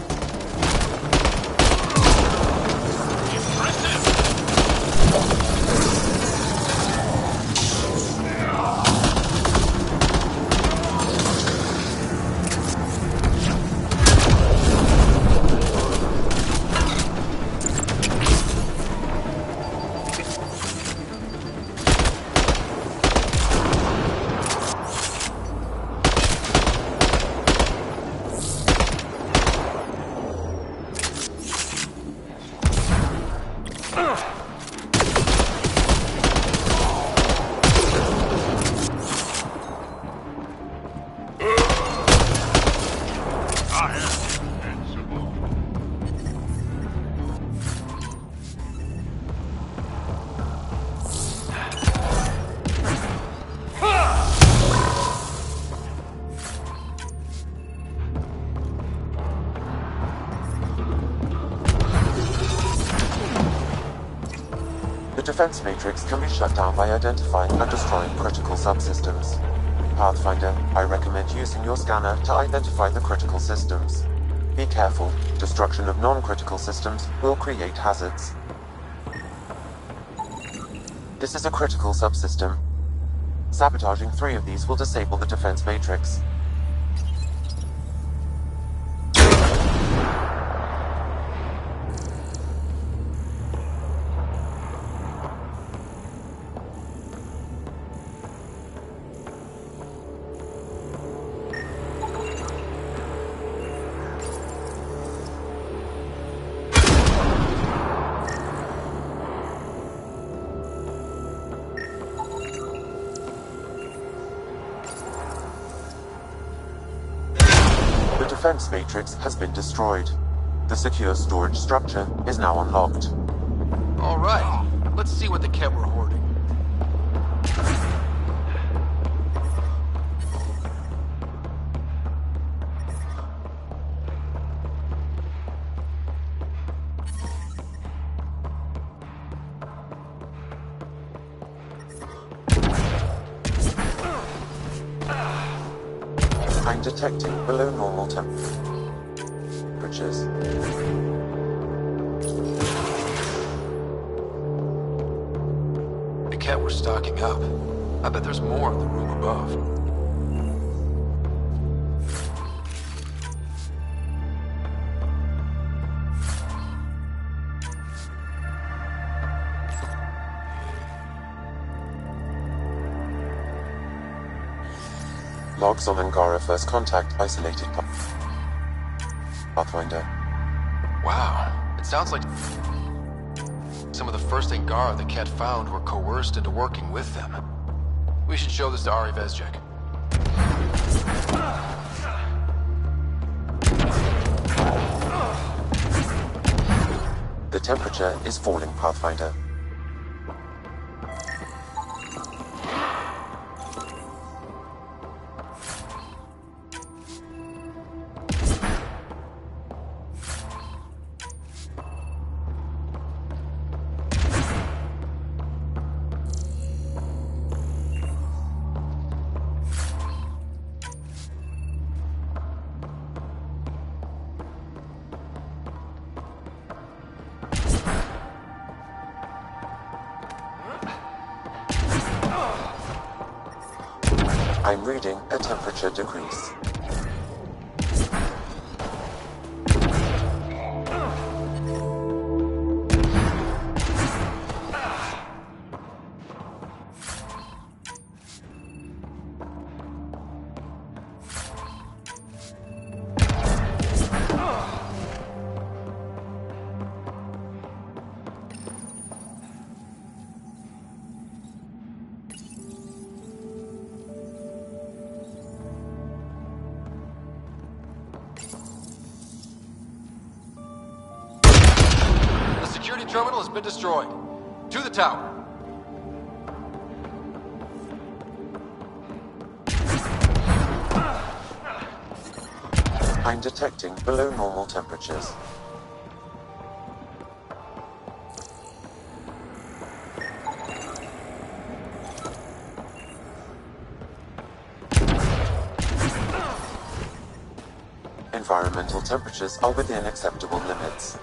The defense matrix can be shut down by identifying and destroying critical subsystems. Pathfinder, I recommend using your scanner to identify the critical systems. Be careful, destruction of non-critical systems will create hazards. This is a critical subsystem. Sabotaging 3 of these will disable the defense matrix. The defense matrix has been destroyed. The secure storage structure is now unlocked. All right, let's see what the Ket were hoarding. I'm detecting below normal temperatures. The Ket were stocking up. I bet there's more in the room above. Logs on Angara first contact isolated Pathfinder. Wow, it sounds like some of the first Angara the Ket found were coerced into working with them. We should show this to Ari Vezjek. The temperature is falling, Pathfinder. I'm reading a temperature decrease. Terminal has been destroyed. To the tower. I'm detecting below normal temperatures. Environmental temperatures are within acceptable limits.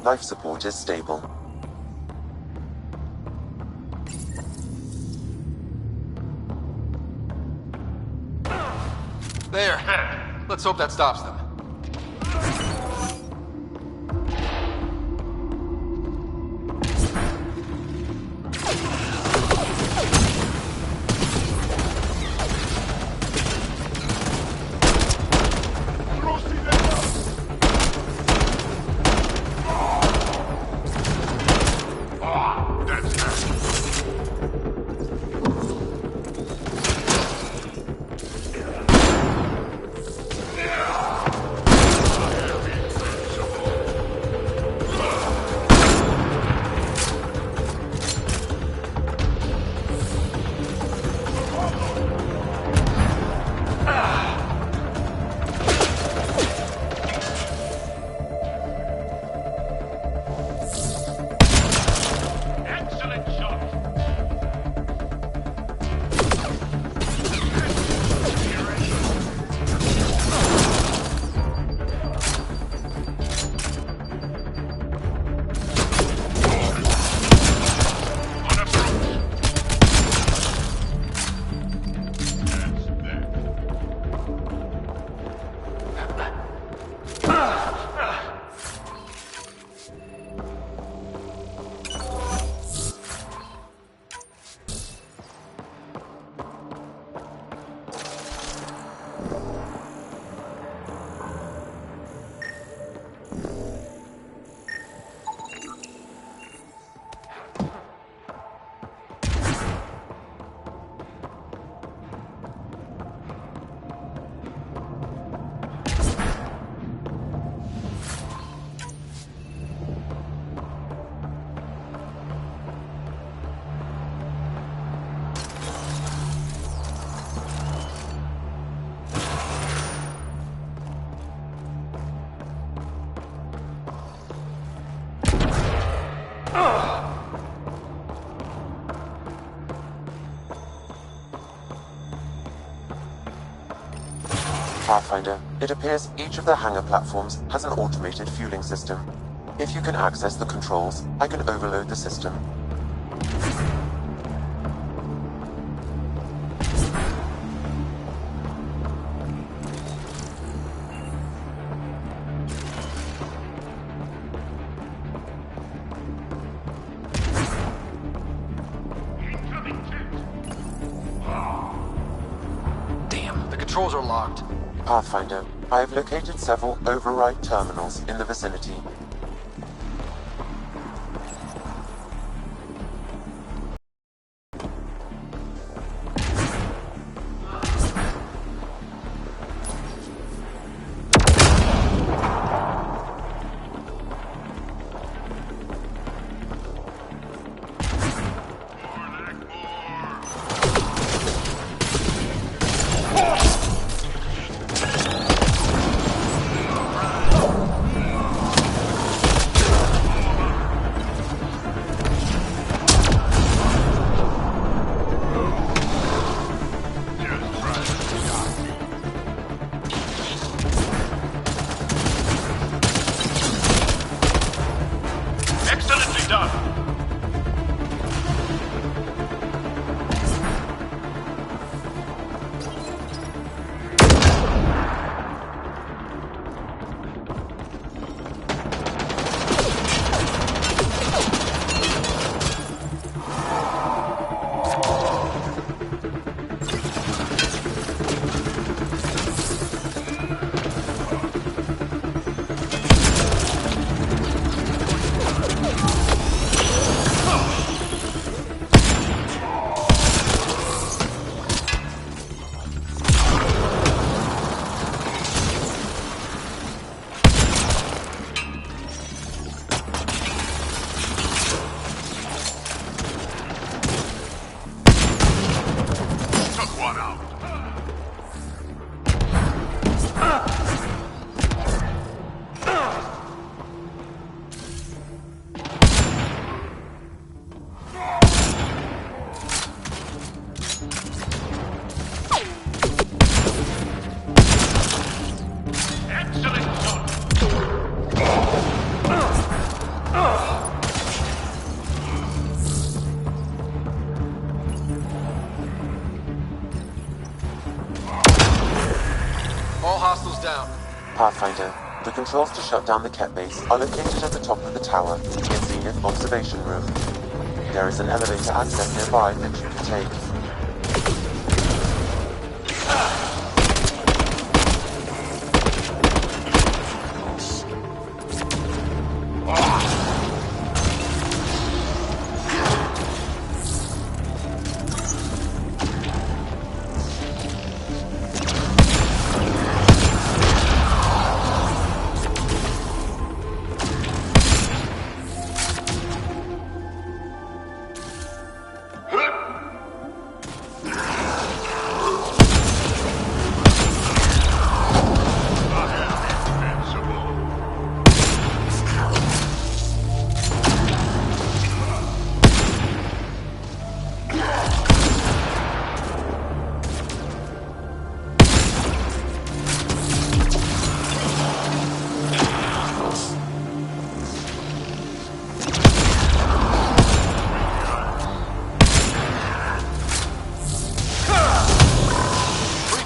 Life support is stable. There. Let's hope that stops them. Pathfinder, it appears each of the hangar platforms has an automated fueling system. If you can access the controls, I can overload the system. Damn, the controls are locked. Pathfinder, I have located several override terminals in the vicinity. Pathfinder, the controls to shut down the Ket base are located at the top of the tower, in Zenith Observation Room. There is an elevator access nearby that you can take.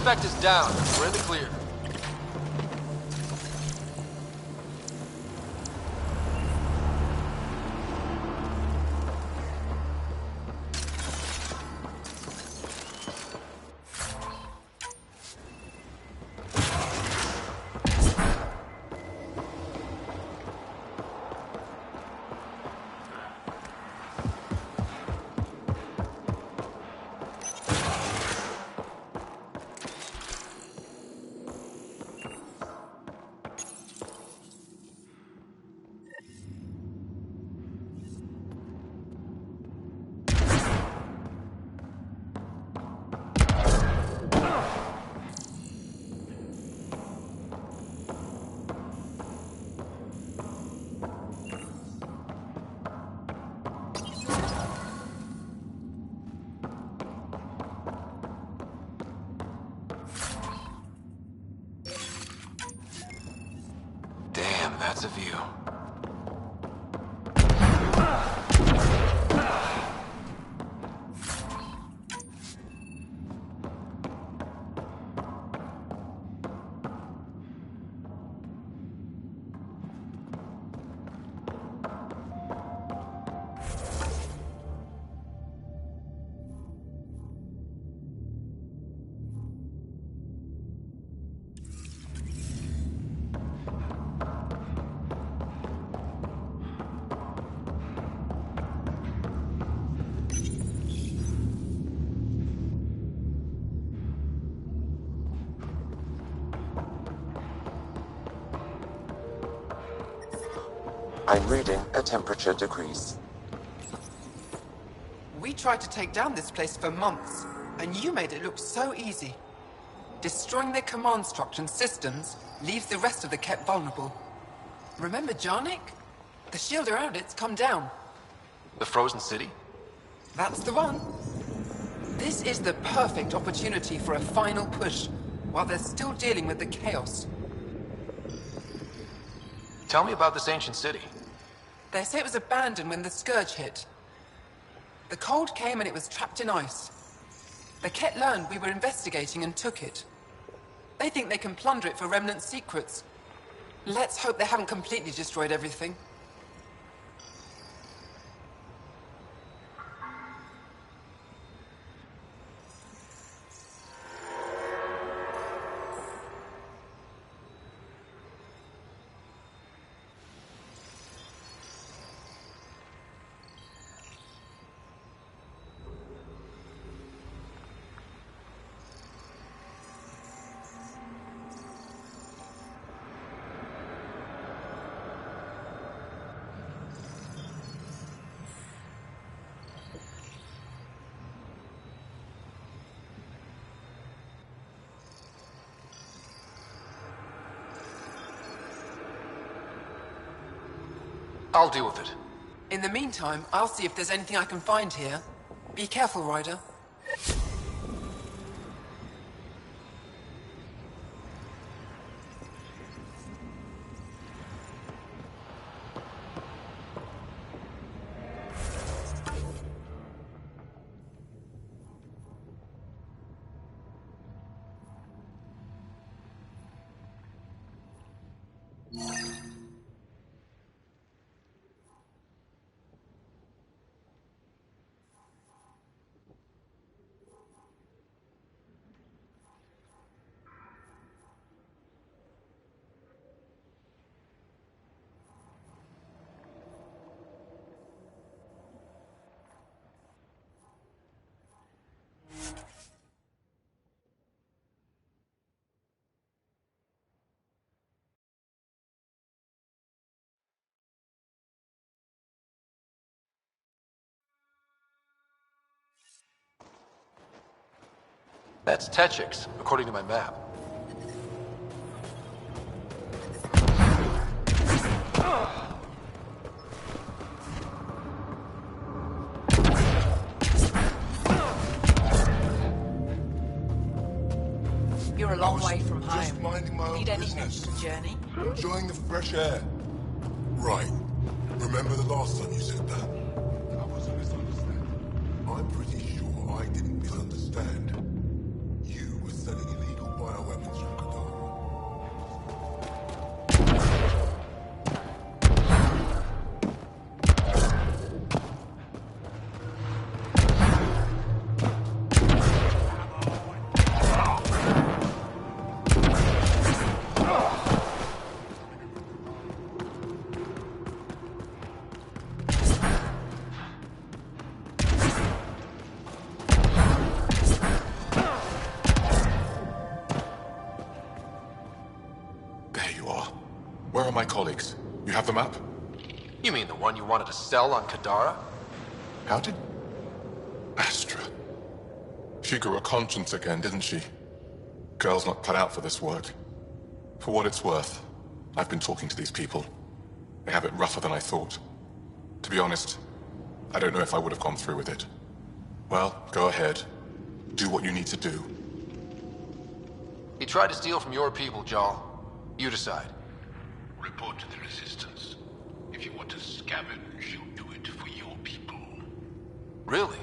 Prefect is down. We're in the clear. Damn, that's a view. I'm reading a temperature decrease. We tried to take down this place for months, and you made it look so easy. Destroying their command structure and systems leaves the rest of the Ket vulnerable. Remember Jarnik? The shield around it's come down. The frozen city? That's the one. This is the perfect opportunity for a final push, while they're still dealing with the chaos. Tell me about this ancient city. They say it was abandoned when the Scourge hit. The cold came and it was trapped in ice. The Ket learned we were investigating and took it. They think they can plunder it for remnant secrets. Let's hope they haven't completely destroyed everything. I'll deal with it. In the meantime, I'll see if there's anything I can find here. Be careful, Ryder. That's Dkz-Hitch, according to my map. You're a long way from Just home. minding my own Need anything business. for the journey? Enjoying the fresh air. Right. Remember the last time you said that? I was a misunderstanding. I'm pretty sure I didn't misunderstand. You were selling illegal bioweapons from Qadara. Where are my colleagues? You have the map? You mean the one you wanted to sell on Qadara? How did... Astra... She grew a conscience again, didn't she? Girl's not cut out for this work. For what it's worth, I've been talking to these people. They have it rougher than I thought. To be honest, I don't know if I would have gone through with it. Well, go ahead. Do what you need to do. He tried to steal from your people, Jarl. You decide. Report to the Resistance. If you want to scavenge, you'll do it for your people. Really?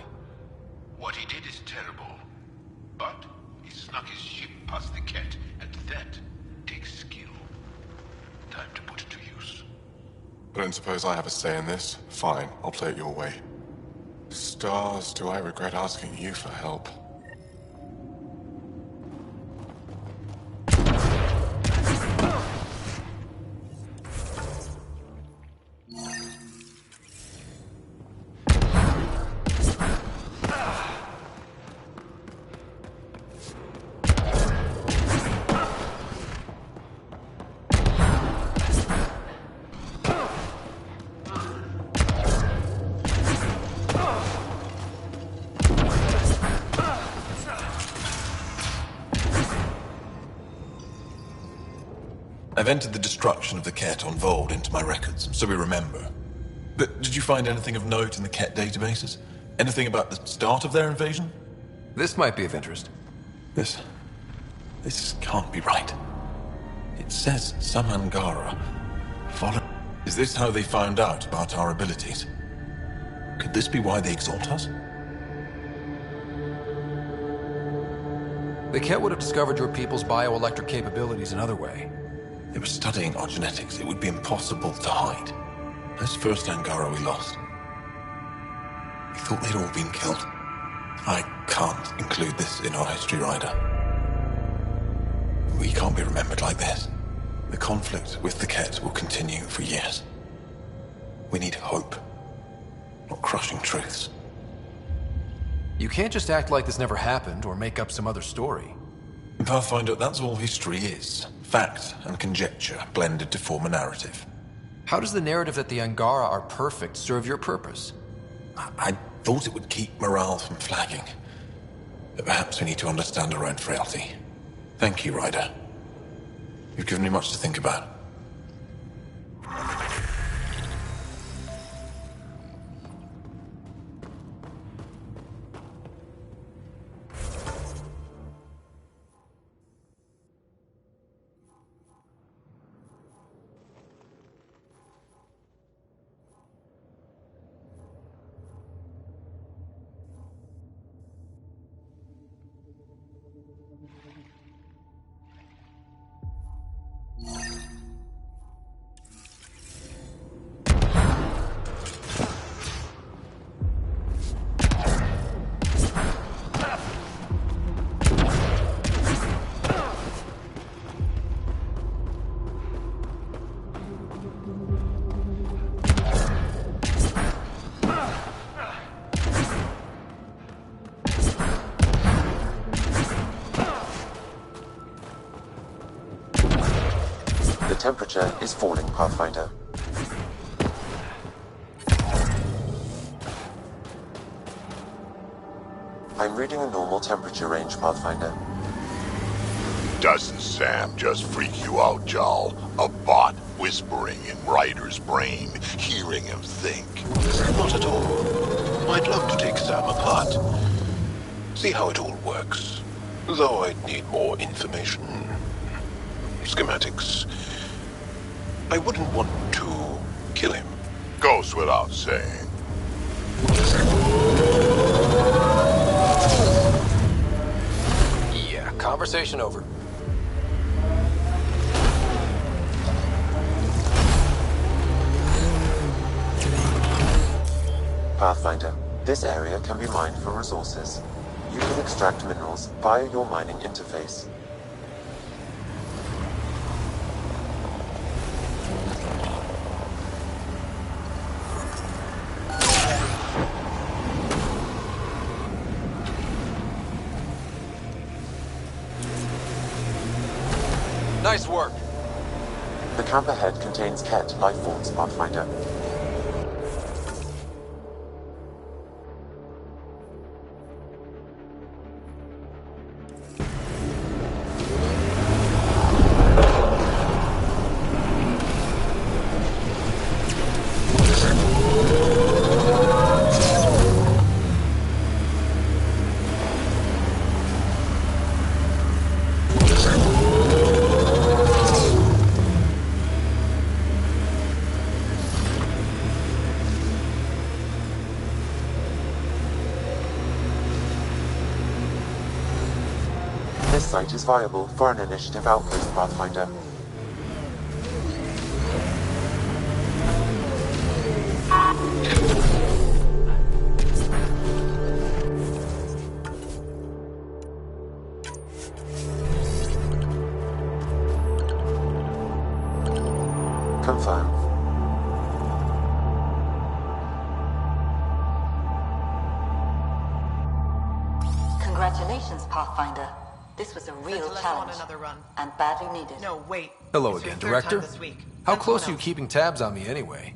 What he did is terrible. But he snuck his ship past the Ket, and that takes skill. Time to put it to use. I don't suppose I have a say in this. Fine, I'll play it your way. Stars, do I regret asking you for help? I've entered the destruction of the Ket on Vold into my records, so we remember. But did you find anything of note in the Ket databases? Anything about the start of their invasion? This might be of interest. This can't be right. It says some Angara follow... Is this how they found out about our abilities? Could this be why they exalt us? The Ket would have discovered your people's bioelectric capabilities another way. They were studying our genetics. It would be impossible to hide. This first Angara we lost. We thought they'd all been killed. I can't include this in our history, Ryder. We can't be remembered like this. The conflict with the Ket will continue for years. We need hope, not crushing truths. You can't just act like this never happened or make up some other story. Pathfinder, that's all history is. Fact and conjecture blended to form a narrative. How does the narrative that the Angara are perfect serve your purpose? I thought it would keep morale from flagging. But perhaps we need to understand our own frailty. Thank you, Ryder. You've given me much to think about. The temperature is falling, Pathfinder. I'm reading a normal temperature range, Pathfinder. Doesn't Sam just freak you out, Jarl? A bot whispering in Ryder's brain, hearing him think. Not at all. I'd love to take Sam apart. See how it all works. Though I'd need more information. Schematics. I wouldn't want to kill him. Goes without saying. Yeah, conversation over. Pathfinder, this area can be mined for resources. You can extract minerals via your mining interface. Nice work. The camp ahead contains Ket life forms, Pathfinder. This site is viable for an initiative outpost, Pathfinder. Confirm. Congratulations, Pathfinder. This was a real challenge, and badly needed. No, wait. Hello again, Director. How close are you keeping tabs on me anyway?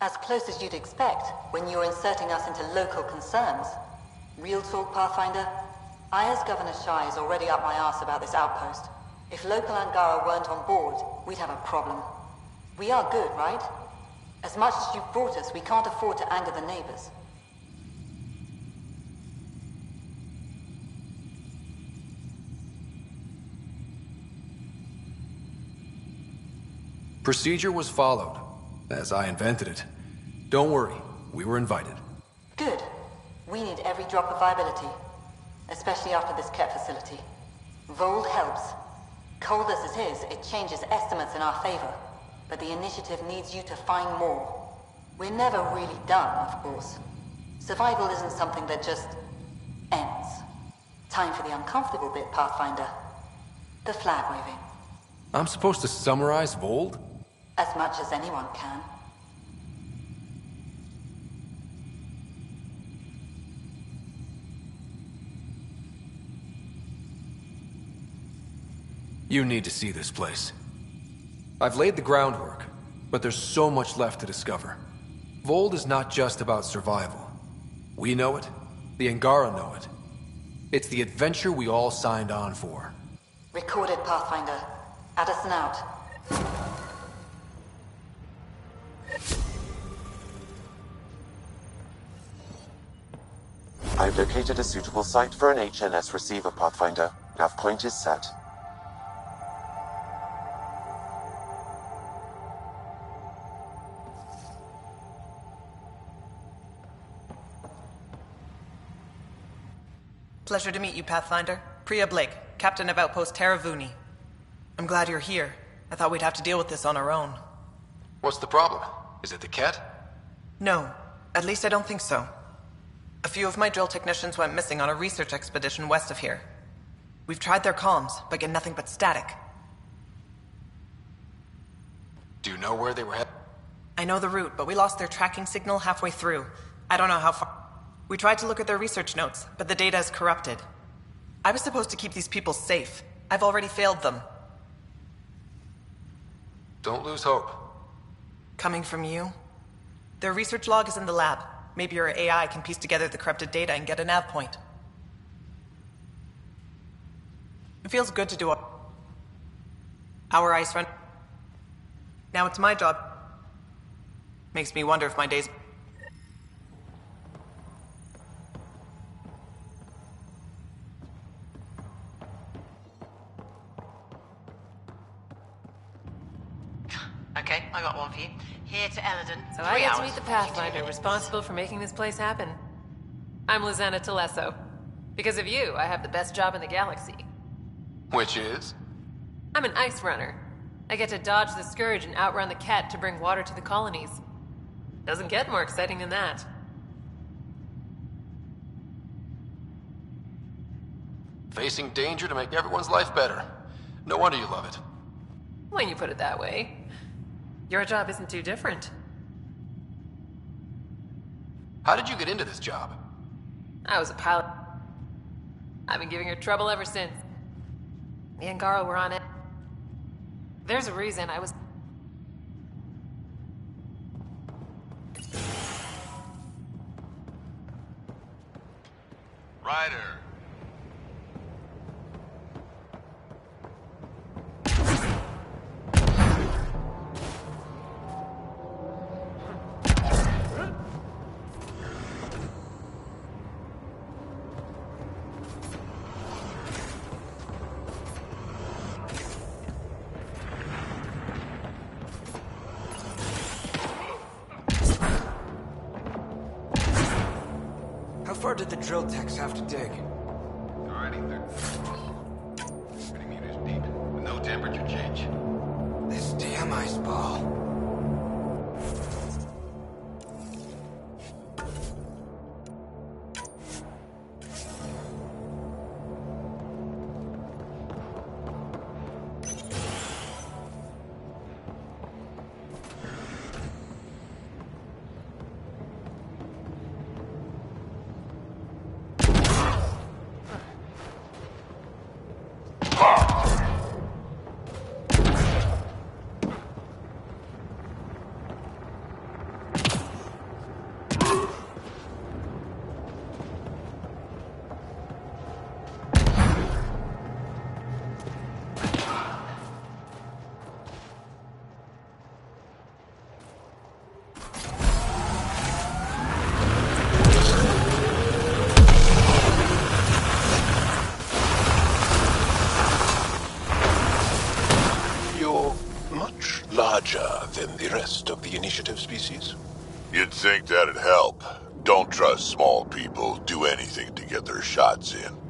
As close as you'd expect when you're inserting us into local concerns. Real talk, Pathfinder? I, as Governor Shai, is already up my arse about this outpost. If local Angara weren't on board, we'd have a problem. We are good, right? As much as you've brought us, we can't afford to anger the neighbors. Procedure was followed, as I invented it. Don't worry, we were invited. Good. We need every drop of viability, especially after this Ket facility. Vold helps. Cold as it is, it changes estimates in our favor, but the initiative needs you to find more. We're never really done, of course. Survival isn't something that just ends. Time for the uncomfortable bit, Pathfinder. The flag waving. I'm supposed to summarize Vold? As much as anyone can. You need to see this place. I've laid the groundwork, but there's so much left to discover. Vold is not just about survival. We know it, the Angara know it. It's the adventure we all signed on for. Recorded, Pathfinder. Addison out. I've located a suitable site for an HNS receiver, Pathfinder. Nav point is set. Pleasure to meet you, Pathfinder. Priya Blake, Captain of Outpost Taravuni. I'm glad you're here. I thought we'd have to deal with this on our own. What's the problem? Is it the Ket? No. At least I don't think so. A few of my drill technicians went missing on a research expedition west of here. We've tried their comms, but get nothing but static. Do you know where they were headed? I know the route, but we lost their tracking signal halfway through. I don't know how far. We tried to look at their research notes, but the data is corrupted. I was supposed to keep these people safe. I've already failed them. Don't lose hope. Coming from you? Their research log is in the lab. Maybe your AI can piece together the corrupted data and get a nav point. It feels good to do our ice run. Now it's my job. Makes me wonder if my days... Okay, I got one for you. Here to Eladon. So I get to meet the Pathfinder responsible for making this place happen. I'm Lizanna Telesso. Because of you, I have the best job in the galaxy. Which is? I'm an ice runner. I get to dodge the Scourge and outrun the Ket to bring water to the colonies. Doesn't get more exciting than that. Facing danger to make everyone's life better. No wonder you love it. When you put it that way. Your job isn't too different. How did you get into this job? I was a pilot. I've been giving her trouble ever since. Me and Garo were on it. There's a reason I was... Ryder. How far did the drill techs have to dig? Already 30 meters deep, with no temperature change. This damn ice ball. Larger than the rest of the initiative species. You'd think that'd help. Don't trust small people. Do anything to get their shots in.